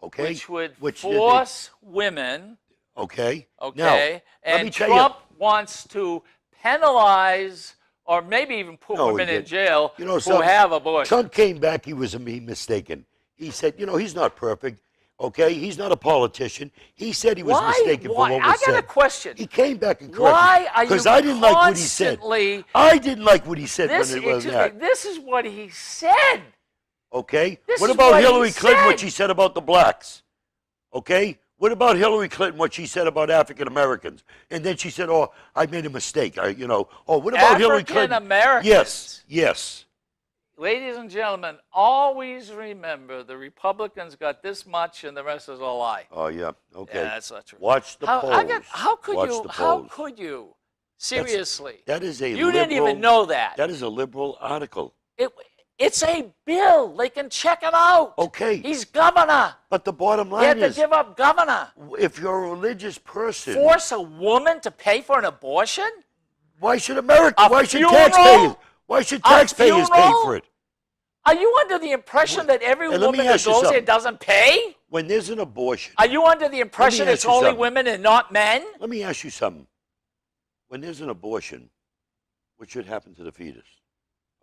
Speaker 3: Okay,
Speaker 2: Which would
Speaker 3: Which
Speaker 2: force women.
Speaker 3: Okay.
Speaker 2: Okay,
Speaker 3: Now, let
Speaker 2: and
Speaker 3: me tell
Speaker 2: Trump wants to penalize or maybe even put
Speaker 3: No, he
Speaker 2: women in
Speaker 3: didn't.
Speaker 2: jail
Speaker 3: You know,
Speaker 2: who
Speaker 3: some-
Speaker 2: have abortions.
Speaker 3: Trump came back. He was mistaken. He said, he's not perfect. Okay, he's not a politician. He said he was mistaken for what was
Speaker 2: I
Speaker 3: said.
Speaker 2: got a question.
Speaker 3: He came back and corrected.
Speaker 2: Why are you
Speaker 3: Because I didn't like what he said.
Speaker 2: constantly?
Speaker 3: I didn't like what he said
Speaker 2: This,
Speaker 3: when it was
Speaker 2: excuse
Speaker 3: that.
Speaker 2: me, this is what he said.
Speaker 3: Okay?
Speaker 2: This
Speaker 3: What
Speaker 2: is
Speaker 3: about
Speaker 2: what he
Speaker 3: Hillary Clinton, what
Speaker 2: said.
Speaker 3: she said about the blacks? Okay? What about Hillary Clinton, what she said about African Americans? And then she said, oh, I made a mistake. What about Hillary Clinton?
Speaker 2: African-Americans.
Speaker 3: Yes.
Speaker 2: Ladies and gentlemen, always remember the Republicans got this much and the rest is a lie.
Speaker 3: Oh, yeah. Okay.
Speaker 2: Yeah, that's not true.
Speaker 3: Watch the polls.
Speaker 2: How could
Speaker 3: Watch
Speaker 2: you?
Speaker 3: the
Speaker 2: How
Speaker 3: polls.
Speaker 2: could you? Seriously,
Speaker 3: That is a
Speaker 2: you
Speaker 3: liberal,
Speaker 2: didn't even know that.
Speaker 3: That is a liberal article.
Speaker 2: It's a bill. They can check it out.
Speaker 3: Okay.
Speaker 2: He's governor.
Speaker 3: But the bottom
Speaker 2: He
Speaker 3: line
Speaker 2: had to
Speaker 3: is,
Speaker 2: give up governor.
Speaker 3: if you're a religious person,
Speaker 2: Force a woman to pay for an abortion?
Speaker 3: why should America,
Speaker 2: A
Speaker 3: why should
Speaker 2: funeral?
Speaker 3: taxpayers, why should
Speaker 2: A
Speaker 3: taxpayers pay
Speaker 2: funeral?
Speaker 3: for it?
Speaker 2: Are you under the impression that every
Speaker 3: And let me
Speaker 2: woman that
Speaker 3: ask you
Speaker 2: goes there
Speaker 3: something.
Speaker 2: doesn't pay?
Speaker 3: When there's an abortion,
Speaker 2: Are you under the impression
Speaker 3: ask
Speaker 2: it's
Speaker 3: you
Speaker 2: only
Speaker 3: something.
Speaker 2: women and not men?
Speaker 3: let me ask you something. When there's an abortion, what should happen to the fetus?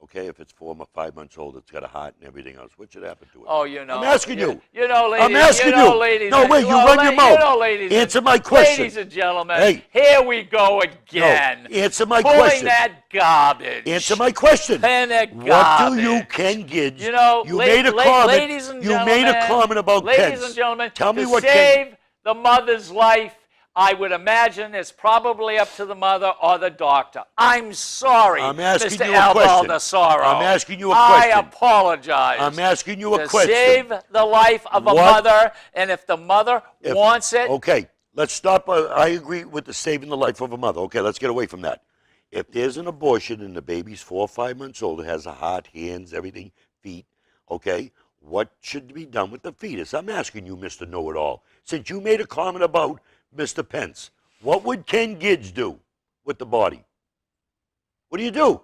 Speaker 3: Okay, if it's 4 or 5 months old, it's got a heart and everything else. What should happen to it?
Speaker 2: Oh, you know.
Speaker 3: I'm asking you.
Speaker 2: You know, ladies.
Speaker 3: I'm asking
Speaker 2: you. Know,
Speaker 3: you.
Speaker 2: Ladies,
Speaker 3: No, wait, you run your mouth.
Speaker 2: You know, ladies.
Speaker 3: Answer my question.
Speaker 2: Ladies and gentlemen,
Speaker 3: Hey.
Speaker 2: here we go again.
Speaker 3: No, answer my
Speaker 2: Pulling
Speaker 3: question.
Speaker 2: that garbage.
Speaker 3: Answer my question.
Speaker 2: Pulling that
Speaker 3: What
Speaker 2: garbage.
Speaker 3: do you, Ken Gids?
Speaker 2: You know,
Speaker 3: made a comment.
Speaker 2: ladies and gentlemen.
Speaker 3: You made a comment about
Speaker 2: ladies
Speaker 3: Pence.
Speaker 2: and gentlemen,
Speaker 3: Tell me
Speaker 2: to
Speaker 3: what Ken.
Speaker 2: save the mother's life, I would imagine it's probably up to the mother or the doctor. I'm sorry,
Speaker 3: I'm asking
Speaker 2: Mr.
Speaker 3: you a question.
Speaker 2: Baldessaro.
Speaker 3: I'm asking you a
Speaker 2: I
Speaker 3: question.
Speaker 2: apologize.
Speaker 3: I'm asking you a
Speaker 2: to
Speaker 3: question.
Speaker 2: save the life of a
Speaker 3: What-
Speaker 2: mother, and if the mother wants it,
Speaker 3: Okay, let's stop. I agree with the saving the life of a mother. Okay, let's get away from that. If there's an abortion and the baby's 4 or 5 months old, it has a heart, hands, everything, feet, okay, what should be done with the fetus? I'm asking you, Mr. Know-It-All. Since you made a comment about Mr. Pence, what would Ken Gids do with the body? What do you do?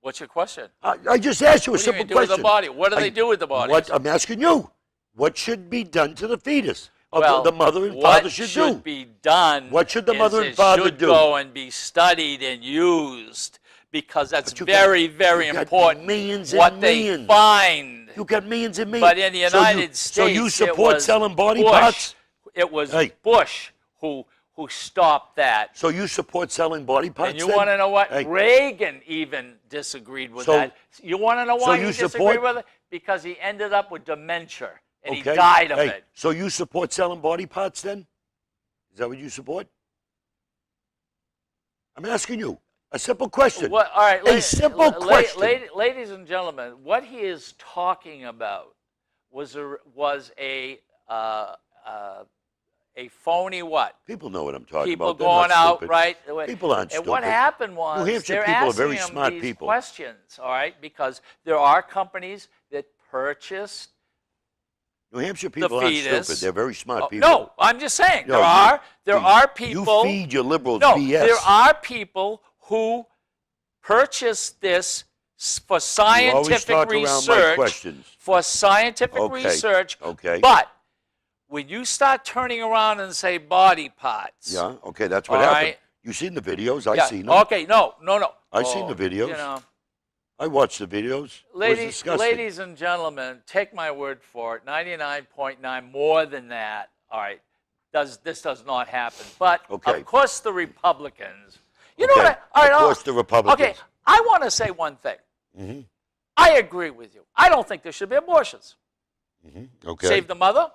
Speaker 2: what's your question?
Speaker 3: I just asked you a
Speaker 2: What do you
Speaker 3: simple
Speaker 2: mean, do
Speaker 3: question.
Speaker 2: with the body? What do they do with the body?
Speaker 3: What I'm asking you, what should be done to the fetus? Or
Speaker 2: Well,
Speaker 3: the mother and
Speaker 2: what
Speaker 3: father should do?
Speaker 2: be done?
Speaker 3: What should the
Speaker 2: is
Speaker 3: mother and
Speaker 2: it
Speaker 3: father
Speaker 2: should
Speaker 3: do?
Speaker 2: go and be studied and used because that's
Speaker 3: But you got-
Speaker 2: very, very
Speaker 3: you got
Speaker 2: important.
Speaker 3: millions and
Speaker 2: what they
Speaker 3: millions.
Speaker 2: find.
Speaker 3: You got millions and millions.
Speaker 2: But in the United States,
Speaker 3: so you
Speaker 2: it
Speaker 3: support
Speaker 2: was
Speaker 3: selling body
Speaker 2: Bush.
Speaker 3: parts?
Speaker 2: It was
Speaker 3: Hey.
Speaker 2: Bush who stopped that.
Speaker 3: So you support selling body parts?
Speaker 2: And you
Speaker 3: then?
Speaker 2: want to know what?
Speaker 3: Hey,
Speaker 2: Reagan even disagreed with
Speaker 3: So-
Speaker 2: that. You want to know
Speaker 3: so
Speaker 2: why
Speaker 3: you
Speaker 2: he disagreed
Speaker 3: support-
Speaker 2: with it? Because he ended up with dementia and he
Speaker 3: okay.
Speaker 2: died of
Speaker 3: Hey,
Speaker 2: it.
Speaker 3: So you support selling body parts then? Is that what you support? I'm asking you a simple question.
Speaker 2: What, all right,
Speaker 3: A simple question.
Speaker 2: ladies and gentlemen, what he is talking about was a phony what?
Speaker 3: People know what I'm talking
Speaker 2: People
Speaker 3: about. They're
Speaker 2: going
Speaker 3: not
Speaker 2: out,
Speaker 3: stupid.
Speaker 2: right?
Speaker 3: People aren't
Speaker 2: And what
Speaker 3: stupid.
Speaker 2: happened was
Speaker 3: New Hampshire
Speaker 2: they're
Speaker 3: people are
Speaker 2: asking
Speaker 3: very
Speaker 2: him
Speaker 3: smart
Speaker 2: these
Speaker 3: people.
Speaker 2: questions, all right? Because there are companies that purchased
Speaker 3: New Hampshire people aren't
Speaker 2: fetus.
Speaker 3: stupid. They're very smart
Speaker 2: Oh,
Speaker 3: people.
Speaker 2: no, I'm just saying
Speaker 3: No,
Speaker 2: there are people.
Speaker 3: You feed your liberals
Speaker 2: No,
Speaker 3: BS.
Speaker 2: there are people who purchase this for scientific
Speaker 3: talk around my
Speaker 2: research.
Speaker 3: questions.
Speaker 2: For scientific
Speaker 3: Okay,
Speaker 2: research.
Speaker 3: okay.
Speaker 2: But when you start turning around and say body parts.
Speaker 3: Yeah, okay, that's what
Speaker 2: All
Speaker 3: happened.
Speaker 2: right.
Speaker 3: You seen the videos? I
Speaker 2: yeah,
Speaker 3: seen them.
Speaker 2: Okay, no.
Speaker 3: I seen the videos.
Speaker 2: You know,
Speaker 3: I watched the videos. It was disgusting.
Speaker 2: ladies and gentlemen, take my word for it. 99.9 more than that. All right, this does not happen. But
Speaker 3: Okay.
Speaker 2: of course, the Republicans. You know
Speaker 3: Okay,
Speaker 2: what? All right,
Speaker 3: of course the Republicans.
Speaker 2: Okay, I want to say one thing.
Speaker 3: Mm-hmm.
Speaker 2: I agree with you. I don't think there should be abortions.
Speaker 3: Mm-hmm. Okay.
Speaker 2: Save the mother.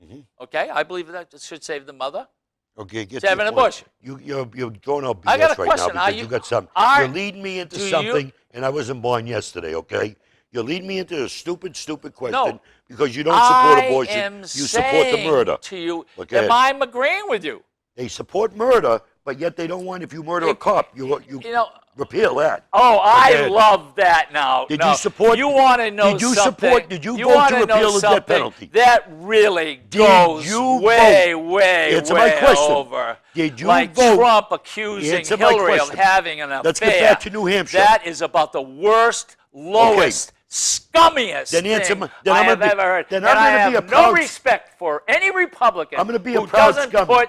Speaker 3: Mhm.
Speaker 2: Okay, I believe that it should save the mother.
Speaker 3: Okay, get
Speaker 2: to have
Speaker 3: your
Speaker 2: an
Speaker 3: point.
Speaker 2: abortion.
Speaker 3: You're throwing out BS
Speaker 2: I got a
Speaker 3: right
Speaker 2: question.
Speaker 3: now
Speaker 2: Are
Speaker 3: because
Speaker 2: you-
Speaker 3: you got some.
Speaker 2: are-
Speaker 3: You're leading me into
Speaker 2: do you-
Speaker 3: something, and I wasn't born yesterday. Okay, you're leading me into a stupid question.
Speaker 2: No.
Speaker 3: because you don't support
Speaker 2: I
Speaker 3: abortion.
Speaker 2: am
Speaker 3: You support the
Speaker 2: saying
Speaker 3: murder.
Speaker 2: to you,
Speaker 3: Look ahead.
Speaker 2: I'm agreeing with you.
Speaker 3: They support murder, but yet they don't want, if you murder a cop, you
Speaker 2: You know,
Speaker 3: repeal that.
Speaker 2: oh, I
Speaker 3: ahead.
Speaker 2: love that now.
Speaker 3: Did
Speaker 2: No,
Speaker 3: you support?
Speaker 2: You want to know
Speaker 3: Did you
Speaker 2: something?
Speaker 3: support? Did you vote
Speaker 2: wanna
Speaker 3: to
Speaker 2: know
Speaker 3: repeal the death
Speaker 2: something
Speaker 3: penalty?
Speaker 2: That really
Speaker 3: Did
Speaker 2: goes
Speaker 3: you
Speaker 2: way,
Speaker 3: vote?
Speaker 2: way,
Speaker 3: Answer my
Speaker 2: way
Speaker 3: question.
Speaker 2: over.
Speaker 3: Did you
Speaker 2: like
Speaker 3: vote?
Speaker 2: Trump accusing
Speaker 3: Answer my
Speaker 2: Hillary of
Speaker 3: question.
Speaker 2: having an affair.
Speaker 3: Let's get back to New Hampshire.
Speaker 2: That is about the worst, lowest, scummiest
Speaker 3: Then answer
Speaker 2: thing
Speaker 3: my- then
Speaker 2: I
Speaker 3: I'm
Speaker 2: have
Speaker 3: gonna be-
Speaker 2: ever heard.
Speaker 3: then
Speaker 2: and
Speaker 3: I'm
Speaker 2: I
Speaker 3: gonna be
Speaker 2: have
Speaker 3: a
Speaker 2: no
Speaker 3: proud-
Speaker 2: respect for any Republican
Speaker 3: I'm gonna be a
Speaker 2: who
Speaker 3: proud
Speaker 2: doesn't
Speaker 3: scummy.
Speaker 2: put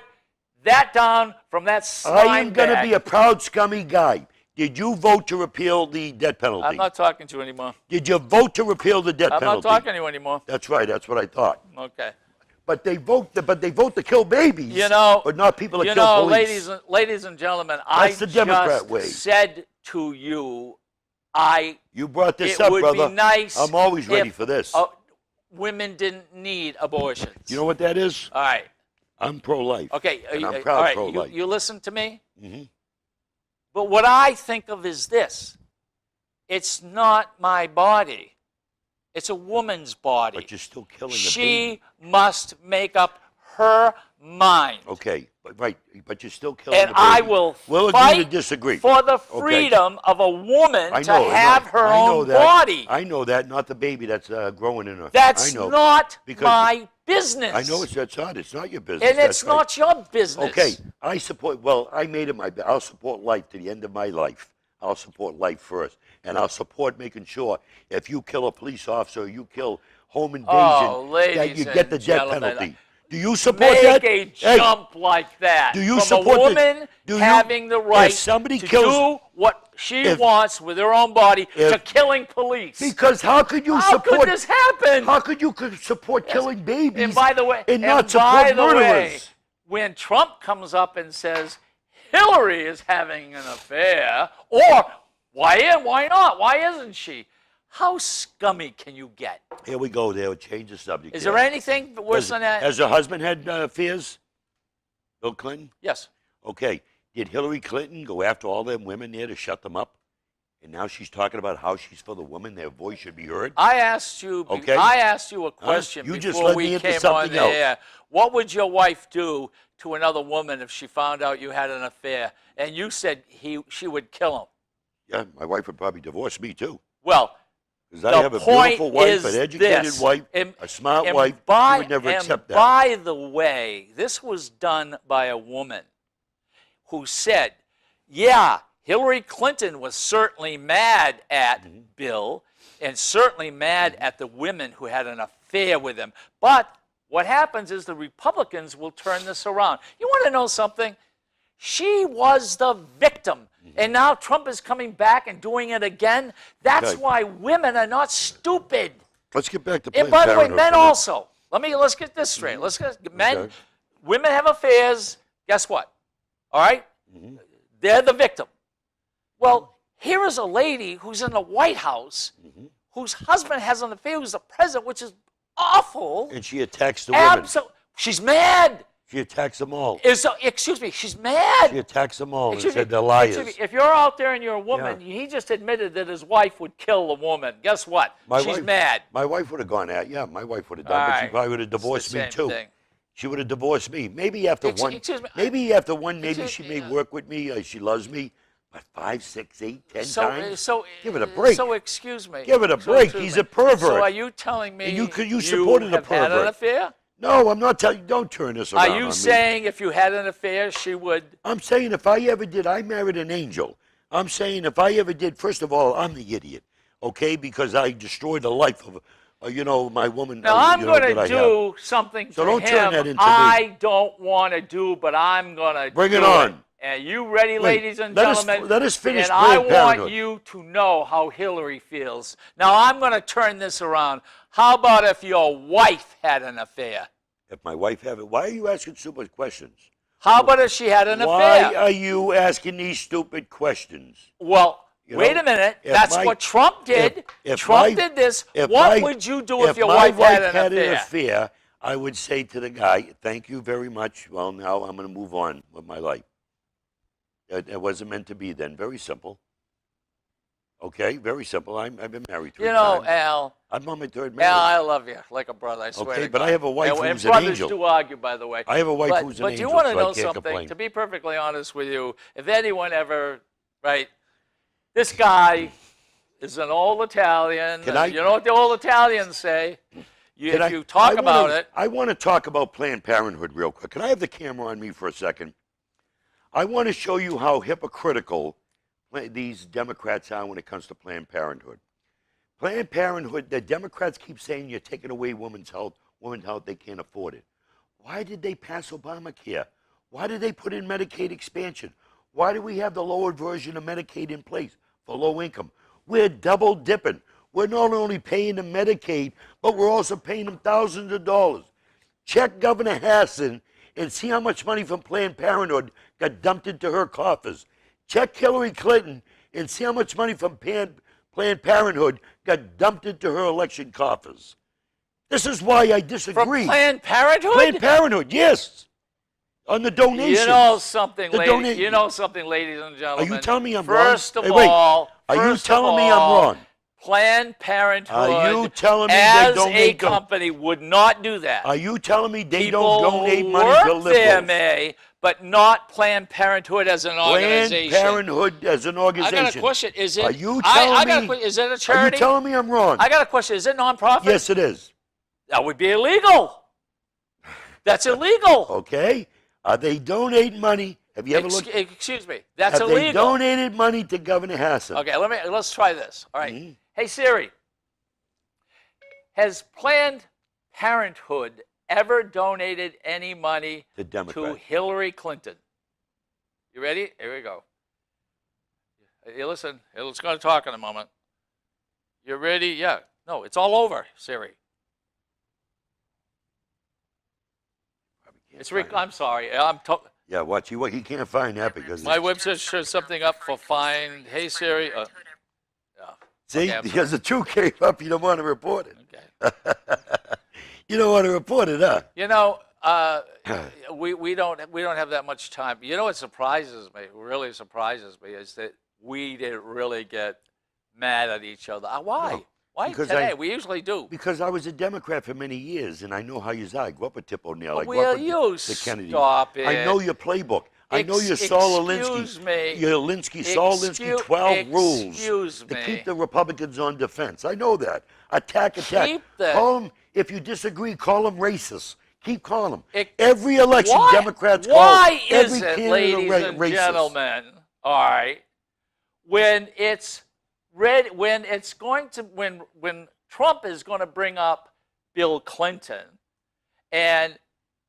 Speaker 2: that down from that slime
Speaker 3: I am going to
Speaker 2: bag.
Speaker 3: be a proud, scummy guy. Did you vote to repeal the death penalty?
Speaker 2: I'm not talking to you anymore.
Speaker 3: Did you vote to repeal the death
Speaker 2: I'm
Speaker 3: penalty?
Speaker 2: not talking to you anymore.
Speaker 3: That's right. That's what I thought.
Speaker 2: Okay.
Speaker 3: But they vote. But they vote to kill babies.
Speaker 2: You know,
Speaker 3: but not people that
Speaker 2: you
Speaker 3: kill
Speaker 2: know,
Speaker 3: police.
Speaker 2: ladies and gentlemen,
Speaker 3: That's the Democrat
Speaker 2: just
Speaker 3: way.
Speaker 2: said to you,
Speaker 3: You brought this
Speaker 2: it
Speaker 3: up,
Speaker 2: would
Speaker 3: brother.
Speaker 2: be nice.
Speaker 3: I'm always ready
Speaker 2: if,
Speaker 3: for this.
Speaker 2: women didn't need abortions.
Speaker 3: You know what that is?
Speaker 2: All right.
Speaker 3: I'm pro-life.
Speaker 2: Okay.
Speaker 3: And I'm
Speaker 2: all
Speaker 3: proud
Speaker 2: right.
Speaker 3: pro-life.
Speaker 2: You listen to me.
Speaker 3: hmm
Speaker 2: But what I think of is this: it's not my body; it's a woman's body.
Speaker 3: But you're still killing the
Speaker 2: She
Speaker 3: baby.
Speaker 2: must make up her mind.
Speaker 3: Okay, but right, but you're still killing
Speaker 2: And
Speaker 3: the baby.
Speaker 2: I will
Speaker 3: We'll agree to
Speaker 2: fight
Speaker 3: disagree.
Speaker 2: for the freedom of a woman
Speaker 3: I
Speaker 2: to
Speaker 3: know,
Speaker 2: have
Speaker 3: right.
Speaker 2: her
Speaker 3: I know
Speaker 2: own
Speaker 3: that.
Speaker 2: body.
Speaker 3: I know that, not the baby that's growing in her.
Speaker 2: That's
Speaker 3: I know.
Speaker 2: not
Speaker 3: Because-
Speaker 2: my business.
Speaker 3: I know that's not. It's not your business.
Speaker 2: And
Speaker 3: that's
Speaker 2: it's
Speaker 3: right.
Speaker 2: not your business.
Speaker 3: Okay, I support. Well, I made it my. I'll support life to the end of my life. I'll support life first, and I'll support making sure if you kill a police officer, or you kill home invasion,
Speaker 2: Oh,
Speaker 3: that
Speaker 2: ladies
Speaker 3: you get
Speaker 2: and
Speaker 3: the death
Speaker 2: gentlemen,
Speaker 3: penalty. Do you support
Speaker 2: Make
Speaker 3: that?
Speaker 2: a
Speaker 3: Hey,
Speaker 2: jump like that
Speaker 3: do you
Speaker 2: from
Speaker 3: support
Speaker 2: a
Speaker 3: the-
Speaker 2: woman
Speaker 3: do you-
Speaker 2: having the right
Speaker 3: if somebody
Speaker 2: to
Speaker 3: kills-
Speaker 2: do what she
Speaker 3: if-
Speaker 2: wants with her own body
Speaker 3: if-
Speaker 2: to killing police.
Speaker 3: because how could you
Speaker 2: How
Speaker 3: support?
Speaker 2: could this happen?
Speaker 3: How could you support killing babies?
Speaker 2: And by the way,
Speaker 3: and not support
Speaker 2: by the
Speaker 3: murderers?
Speaker 2: way, when Trump comes up and says Hillary is having an affair, or why not? Why isn't she? How scummy can you get?
Speaker 3: Here we go. They'll change the subject.
Speaker 2: Is
Speaker 3: here.
Speaker 2: there anything worse than that?
Speaker 3: Has her husband had affairs? Bill Clinton?
Speaker 2: Yes.
Speaker 3: Okay. Did Hillary Clinton go after all them women there to shut them up? And now she's talking about how she's for the women, their voice should be heard?
Speaker 2: I asked you.
Speaker 3: Okay.
Speaker 2: I asked you a question
Speaker 3: You just
Speaker 2: before
Speaker 3: led me
Speaker 2: we
Speaker 3: into
Speaker 2: came on
Speaker 3: something
Speaker 2: the
Speaker 3: else.
Speaker 2: air. What would your wife do to another woman if she found out you had an affair? And you said she would kill him.
Speaker 3: Yeah, my wife would probably divorce me too.
Speaker 2: Well,
Speaker 3: Because
Speaker 2: the
Speaker 3: I have a
Speaker 2: point
Speaker 3: beautiful wife,
Speaker 2: is
Speaker 3: an educated
Speaker 2: this,
Speaker 3: wife,
Speaker 2: and-
Speaker 3: a smart
Speaker 2: and
Speaker 3: wife.
Speaker 2: by,
Speaker 3: She would never
Speaker 2: and
Speaker 3: accept that.
Speaker 2: by the way, this was done by a woman who said, yeah, Hillary Clinton was certainly mad at
Speaker 3: Mm-hmm.
Speaker 2: Bill and certainly mad at the women who had an affair with him. But what happens is the Republicans will turn this around. You want to know something? She was the victim. And now Trump is coming back and doing it again. That's
Speaker 3: Okay.
Speaker 2: why women are not stupid.
Speaker 3: Let's get back to
Speaker 2: And
Speaker 3: Planned
Speaker 2: by the way,
Speaker 3: Parenthood
Speaker 2: men
Speaker 3: for a minute.
Speaker 2: also. Let's get this straight. Let's get men.
Speaker 3: Okay.
Speaker 2: Women have affairs. Guess what? All right?
Speaker 3: Mm-hmm.
Speaker 2: They're the victim. Well, here is a lady who's in the White House,
Speaker 3: Mm-hmm.
Speaker 2: whose husband has an affair, who's the president, which is awful.
Speaker 3: And she attacks the women.
Speaker 2: She's mad.
Speaker 3: She attacks them all.
Speaker 2: Excuse me, she's mad.
Speaker 3: She attacks them all and
Speaker 2: Excuse
Speaker 3: said
Speaker 2: me,
Speaker 3: they're liars.
Speaker 2: excuse me, if you're out there and you're a woman, he just admitted that his wife would kill a woman. Guess what? She's
Speaker 3: wife,
Speaker 2: mad.
Speaker 3: My wife would have gone at, yeah, my wife would have done,
Speaker 2: All
Speaker 3: but she
Speaker 2: right.
Speaker 3: probably would have
Speaker 2: It's the
Speaker 3: divorced me
Speaker 2: same
Speaker 3: too.
Speaker 2: thing.
Speaker 3: She would have divorced me. Maybe after one.
Speaker 2: excuse me,
Speaker 3: Maybe after one. Maybe
Speaker 2: excuse
Speaker 3: she
Speaker 2: me,
Speaker 3: may work with me. She loves me. But 5, 6, 8, 10 times. Give it a
Speaker 2: So
Speaker 3: break.
Speaker 2: excuse me.
Speaker 3: Give it a
Speaker 2: So
Speaker 3: break.
Speaker 2: excuse
Speaker 3: He's
Speaker 2: me.
Speaker 3: a pervert.
Speaker 2: So are you telling me
Speaker 3: You supported a
Speaker 2: have had an
Speaker 3: pervert.
Speaker 2: affair?
Speaker 3: No, I'm not telling you. Don't turn this around
Speaker 2: Are you
Speaker 3: on me.
Speaker 2: saying if you had an affair, she would?
Speaker 3: I'm saying if I ever did, I married an angel. I'm saying if I ever did, first of all, I'm the idiot, okay? Because I destroyed the life of, my woman.
Speaker 2: Now I'm
Speaker 3: you know,
Speaker 2: going
Speaker 3: that
Speaker 2: to
Speaker 3: I have.
Speaker 2: do something
Speaker 3: So
Speaker 2: to
Speaker 3: don't
Speaker 2: him
Speaker 3: turn that into me.
Speaker 2: I don't want to do, but I'm going to
Speaker 3: Bring
Speaker 2: do
Speaker 3: it on.
Speaker 2: And you ready,
Speaker 3: Wait,
Speaker 2: ladies and
Speaker 3: let us-
Speaker 2: gentlemen?
Speaker 3: let us finish
Speaker 2: And I
Speaker 3: Planned
Speaker 2: want
Speaker 3: Parenthood.
Speaker 2: you to know how Hillary feels. Now I'm going to turn this around. How about if your wife had an affair?
Speaker 3: If my wife have it, why are you asking so much questions?
Speaker 2: How about if she had an
Speaker 3: Why
Speaker 2: affair?
Speaker 3: are you asking these stupid questions?
Speaker 2: Well,
Speaker 3: You
Speaker 2: wait
Speaker 3: know,
Speaker 2: a minute.
Speaker 3: if
Speaker 2: That's
Speaker 3: my-
Speaker 2: what Trump did.
Speaker 3: if
Speaker 2: Trump
Speaker 3: my-
Speaker 2: did this.
Speaker 3: if
Speaker 2: What
Speaker 3: my-
Speaker 2: would you do if your
Speaker 3: my
Speaker 2: wife had an affair?
Speaker 3: affair, I would say to the guy, "Thank you very much. Well, now I'm going to move on with my life." It wasn't meant to be then. Very simple. Okay, very simple. I've been married 3
Speaker 2: You know,
Speaker 3: times.
Speaker 2: Al,
Speaker 3: I'm on my third marriage.
Speaker 2: Al, I love you like a brother. I swear.
Speaker 3: Okay,
Speaker 2: to
Speaker 3: but
Speaker 2: God.
Speaker 3: I have a wife
Speaker 2: and
Speaker 3: who's an
Speaker 2: brothers
Speaker 3: angel.
Speaker 2: do argue, by the way.
Speaker 3: I have a wife
Speaker 2: but,
Speaker 3: who's an
Speaker 2: but
Speaker 3: angel,
Speaker 2: you want to
Speaker 3: so I
Speaker 2: know
Speaker 3: can't
Speaker 2: something?
Speaker 3: complain.
Speaker 2: To be perfectly honest with you, if anyone ever, right, this guy is an old Italian.
Speaker 3: Can I-
Speaker 2: You know what the old Italians say? If you talk about it,
Speaker 3: I want to talk about Planned Parenthood real quick. Can I have the camera on me for a second? I want to show you how hypocritical these Democrats are when it comes to Planned Parenthood. Planned Parenthood, the Democrats keep saying you're taking away women's health, they can't afford it. Why did they pass Obamacare? Why did they put in Medicaid expansion? Why do we have the lowered version of Medicaid in place for low income? We're double dipping. We're not only paying them Medicaid, but we're also paying them thousands of dollars. Check Governor Hassan and see how much money from Planned Parenthood got dumped into her coffers. Check Hillary Clinton and see how much money from Planned Parenthood got dumped into her election coffers. This is why I
Speaker 2: from
Speaker 3: disagree.
Speaker 2: Planned Parenthood.
Speaker 3: Planned Parenthood, yes. On the donations.
Speaker 2: You know something,
Speaker 3: The
Speaker 2: ladies. You know something, ladies and
Speaker 3: Are
Speaker 2: gentlemen.
Speaker 3: you telling me I'm wrong?
Speaker 2: First of
Speaker 3: Hey, wait.
Speaker 2: all,
Speaker 3: Are you
Speaker 2: first of
Speaker 3: telling me I'm
Speaker 2: all,
Speaker 3: wrong?
Speaker 2: Planned Parenthood,
Speaker 3: Are you telling me they
Speaker 2: as a
Speaker 3: donate to-
Speaker 2: company, would not do that.
Speaker 3: Are you telling me they
Speaker 2: People
Speaker 3: don't donate
Speaker 2: who
Speaker 3: money
Speaker 2: work
Speaker 3: to liberals?
Speaker 2: there may, but not Planned Parenthood as an
Speaker 3: Planned
Speaker 2: organization.
Speaker 3: Parenthood as an
Speaker 2: I
Speaker 3: organization.
Speaker 2: got a question. Is it?
Speaker 3: Are you
Speaker 2: I
Speaker 3: telling
Speaker 2: got a
Speaker 3: me?
Speaker 2: question. Is it a
Speaker 3: Are you
Speaker 2: charity?
Speaker 3: telling me I'm wrong?
Speaker 2: I got a question. Is it nonprofit?
Speaker 3: Yes, it is.
Speaker 2: That would be illegal. That's illegal.
Speaker 3: Okay. Are they donating money? Have you ever looked?
Speaker 2: Excuse me. That's
Speaker 3: Have they
Speaker 2: illegal.
Speaker 3: donated money to Governor Hassan?
Speaker 2: Okay, let's try this. All right.
Speaker 3: Mm-hmm.
Speaker 2: Hey Siri, has Planned Parenthood ever donated any money
Speaker 3: To Democrats.
Speaker 2: to Hillary Clinton? You ready? Here we go. You listen. It's going to talk in a moment. You ready? Yeah. No, it's all over, Siri.
Speaker 3: Can't
Speaker 2: It's
Speaker 3: find it.
Speaker 2: I'm sorry.
Speaker 3: Yeah, watch. He can't find that because
Speaker 2: My website shows something up for find. Hey Siri. Yeah.
Speaker 3: see,
Speaker 2: okay, I'm
Speaker 3: because the truth came up, you don't want to report it.
Speaker 2: Okay.
Speaker 3: You don't want to report it, huh?
Speaker 2: You know, we don't have that much time. You know what surprises me, really surprises me, is that we didn't really get mad at each other. Why?
Speaker 3: No,
Speaker 2: Why
Speaker 3: because
Speaker 2: today? We usually do.
Speaker 3: Because I was a Democrat for many years, and I know how you are. I grew up with Tip O'Neill. I grew
Speaker 2: Will
Speaker 3: up with
Speaker 2: you
Speaker 3: the Kennedy.
Speaker 2: stop it?
Speaker 3: I know your playbook. I know your Saul Alinsky.
Speaker 2: Excuse me.
Speaker 3: Your Alinsky, Saul Alinsky 12 rules
Speaker 2: Excuse
Speaker 3: to
Speaker 2: me.
Speaker 3: keep the Republicans on defense. I know that. Attack.
Speaker 2: Keep the-
Speaker 3: Call them, if you disagree, call them racist. Keep calling them.
Speaker 2: It-
Speaker 3: Every election,
Speaker 2: Why-
Speaker 3: Democrats call
Speaker 2: Why
Speaker 3: every
Speaker 2: is it,
Speaker 3: candidate
Speaker 2: ladies
Speaker 3: a
Speaker 2: and
Speaker 3: racist.
Speaker 2: gentlemen, all right, when Trump is going to bring up Bill Clinton, and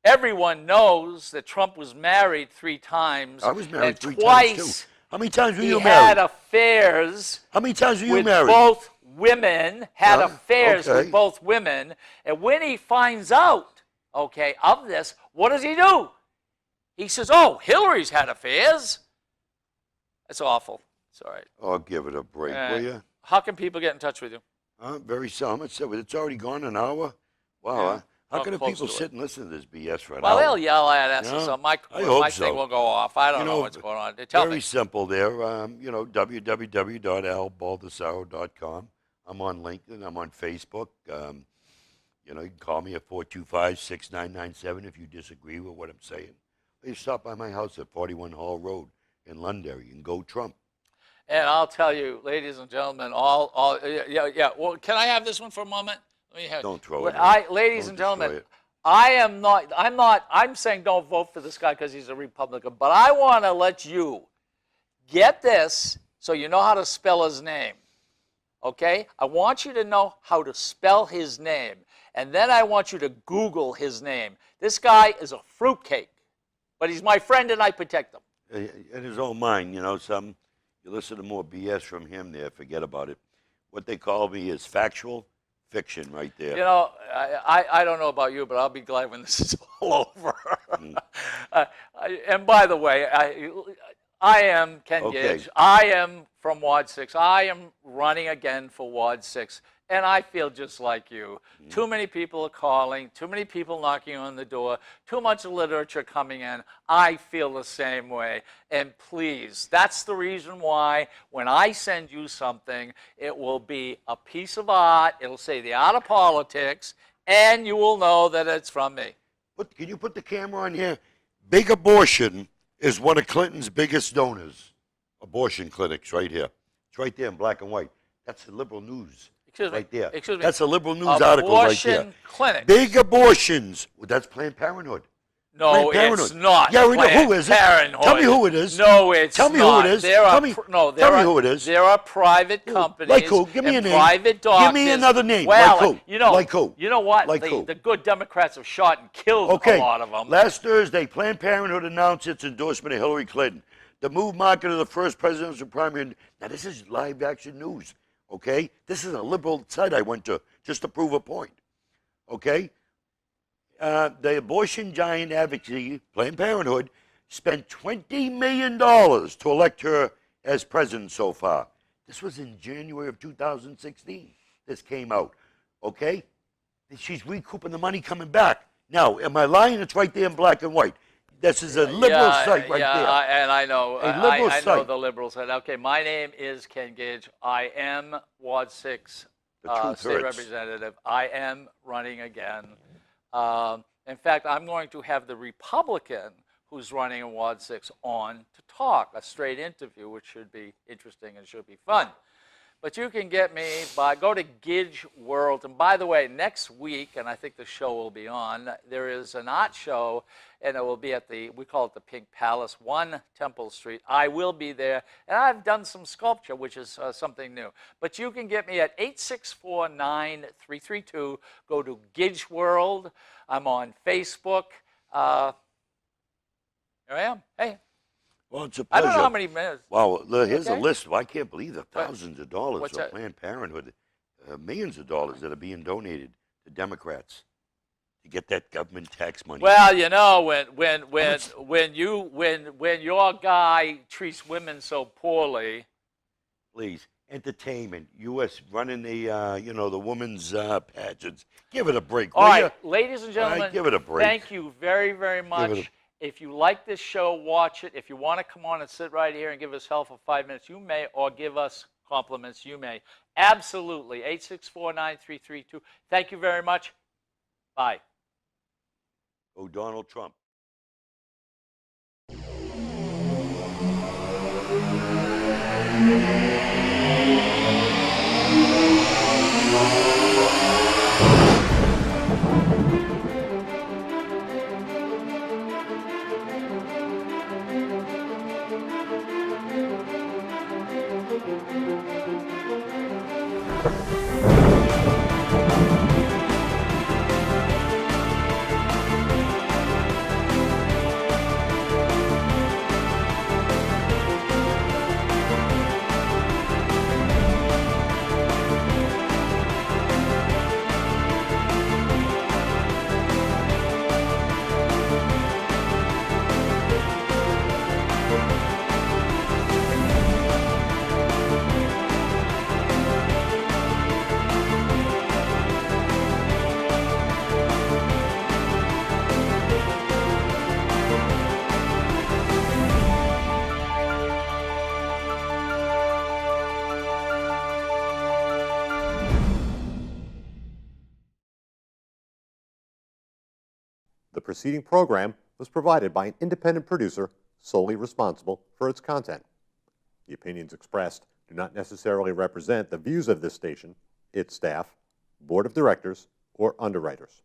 Speaker 2: everyone knows that Trump was married 3 times.
Speaker 3: I was married
Speaker 2: and
Speaker 3: 3
Speaker 2: twice
Speaker 3: times, too. How many times were
Speaker 2: he
Speaker 3: you
Speaker 2: had
Speaker 3: married?
Speaker 2: affairs
Speaker 3: How many times were you
Speaker 2: with
Speaker 3: married?
Speaker 2: both women, had affairs
Speaker 3: okay.
Speaker 2: with both women, and when he finds out, okay, of this, what does he do? He says, "Oh, Hillary's had affairs." That's awful. It's all right.
Speaker 3: Oh, give it a break, will you?
Speaker 2: How can people get in touch with you?
Speaker 3: Very seldom. It's already gone an hour. Wow.
Speaker 2: Yeah.
Speaker 3: Huh? How
Speaker 2: Well,
Speaker 3: can
Speaker 2: close
Speaker 3: people
Speaker 2: to
Speaker 3: sit and listen to this BS for an
Speaker 2: Well,
Speaker 3: hour?
Speaker 2: they'll yell at us,
Speaker 3: Yeah,
Speaker 2: so my
Speaker 3: I hope
Speaker 2: thing
Speaker 3: so.
Speaker 2: will go off. I don't
Speaker 3: You
Speaker 2: know
Speaker 3: know,
Speaker 2: what's going on. Tell
Speaker 3: Very
Speaker 2: me.
Speaker 3: simple there. www.albaldessaro.com. I'm on LinkedIn. I'm on Facebook. You can call me at 425-6997 if you disagree with what I'm saying. Or you stop by my house at 41 Hall Road in Londonderry and go Trump.
Speaker 2: And I'll tell you, ladies and gentlemen, yeah. Well, can I have this one for a moment? Let me have.
Speaker 3: Don't throw it in.
Speaker 2: Ladies
Speaker 3: Don't
Speaker 2: and gentlemen,
Speaker 3: destroy it.
Speaker 2: I'm saying don't vote for this guy because he's a Republican, but I want to let you get this so you know how to spell his name. Okay? I want you to know how to spell his name. And then I want you to Google his name. This guy is a fruitcake, but he's my friend and I protect him.
Speaker 3: In his own mind, you listen to more BS from him there, forget about it. What they call me is factual fiction right there.
Speaker 2: You know, I don't know about you, but I'll be glad when this is all over. And by the way, I am Ken
Speaker 3: Okay.
Speaker 2: Gage. I am from Ward 6. I am running again for Ward 6. And I feel just like you. Too many people are calling, too many people knocking on the door, too much literature coming in. I feel the same way. And please, that's the reason why when I send you something, it will be a piece of art. It'll say the art of politics, and you will know that it's from me.
Speaker 3: Can you put the camera on here? Big Abortion is one of Clinton's biggest donors. Abortion clinics right here. It's right there in black and white. That's the liberal news.
Speaker 2: Excuse me.
Speaker 3: Right there.
Speaker 2: Excuse me.
Speaker 3: That's a liberal news article right there.
Speaker 2: Abortion clinics.
Speaker 3: Big abortions. Well, that's Planned Parenthood.
Speaker 2: No,
Speaker 3: Planned
Speaker 2: it's
Speaker 3: Parenthood.
Speaker 2: not.
Speaker 3: Yeah, we know.
Speaker 2: Planned
Speaker 3: Who is it?
Speaker 2: Parenthood.
Speaker 3: Tell me who it is.
Speaker 2: No, it's
Speaker 3: Tell me
Speaker 2: not.
Speaker 3: who it is.
Speaker 2: There are
Speaker 3: Tell me-
Speaker 2: no, there
Speaker 3: tell me
Speaker 2: are,
Speaker 3: who it is.
Speaker 2: There are private companies.
Speaker 3: Like who? Give me
Speaker 2: and
Speaker 3: a name.
Speaker 2: Private
Speaker 3: Give
Speaker 2: doctors.
Speaker 3: me another name.
Speaker 2: Well,
Speaker 3: Like who?
Speaker 2: you know,
Speaker 3: Like who?
Speaker 2: You know what?
Speaker 3: Like
Speaker 2: the,
Speaker 3: who?
Speaker 2: the good Democrats have shot and killed
Speaker 3: Okay.
Speaker 2: a lot of them.
Speaker 3: Last Thursday, Planned Parenthood announced its endorsement of Hillary Clinton. The move marketed the first presidential primary. Now, this is live action news, okay? This is a liberal site I went to just to prove a point, okay? The abortion giant advocacy, Planned Parenthood, spent $20 million to elect her as president so far. This was in January of 2016. This came out, okay? She's recouping the money coming back. Now, am I lying? It's right there in black and white. This is a liberal site right there.
Speaker 2: And I know.
Speaker 3: A liberal
Speaker 2: I know
Speaker 3: site.
Speaker 2: the liberal side. Okay, my name is Ken Gage. I am Ward 6
Speaker 3: The truth
Speaker 2: state
Speaker 3: hurts.
Speaker 2: representative. I am running again. In fact, I'm going to have the Republican who's running in Ward 6 on to talk, a straight interview, which should be interesting and should be fun. But you can get me by, go to Gidge World. And by the way, next week, and I think the show will be on, there is an art show, and it will be at the, we call it the Pink Palace, 1 Temple Street. I will be there, and I've done some sculpture, which is something new. But you can get me at 864-9332. Go to Gidge World. I'm on Facebook. Here I am. Hey,
Speaker 3: Well, it's a
Speaker 2: I
Speaker 3: pleasure.
Speaker 2: don't know how many minutes.
Speaker 3: Wow, here's a
Speaker 2: Okay.
Speaker 3: list. I can't believe the thousands of dollars
Speaker 2: What's
Speaker 3: of
Speaker 2: that?
Speaker 3: Planned Parenthood, millions of dollars that are being donated to Democrats to get that government tax money.
Speaker 2: Well, you know, when your guy treats women so poorly,
Speaker 3: Please, entertainment, U.S. running the, the women's pageants. Give it a break,
Speaker 2: all
Speaker 3: will
Speaker 2: right,
Speaker 3: ya?
Speaker 2: ladies and
Speaker 3: All right,
Speaker 2: gentlemen,
Speaker 3: give it a break.
Speaker 2: thank you very, very much. If you like this show, watch it. If you want to come on and sit right here and give us hell for 5 minutes, you may, or give us compliments, you may. Absolutely. 864-9332. Thank you very much. Bye.
Speaker 3: Oh, Donald Trump.
Speaker 1: The preceding program was provided by an independent producer solely responsible for its content. The opinions expressed do not necessarily represent the views of this station, its staff, board of directors, or underwriters.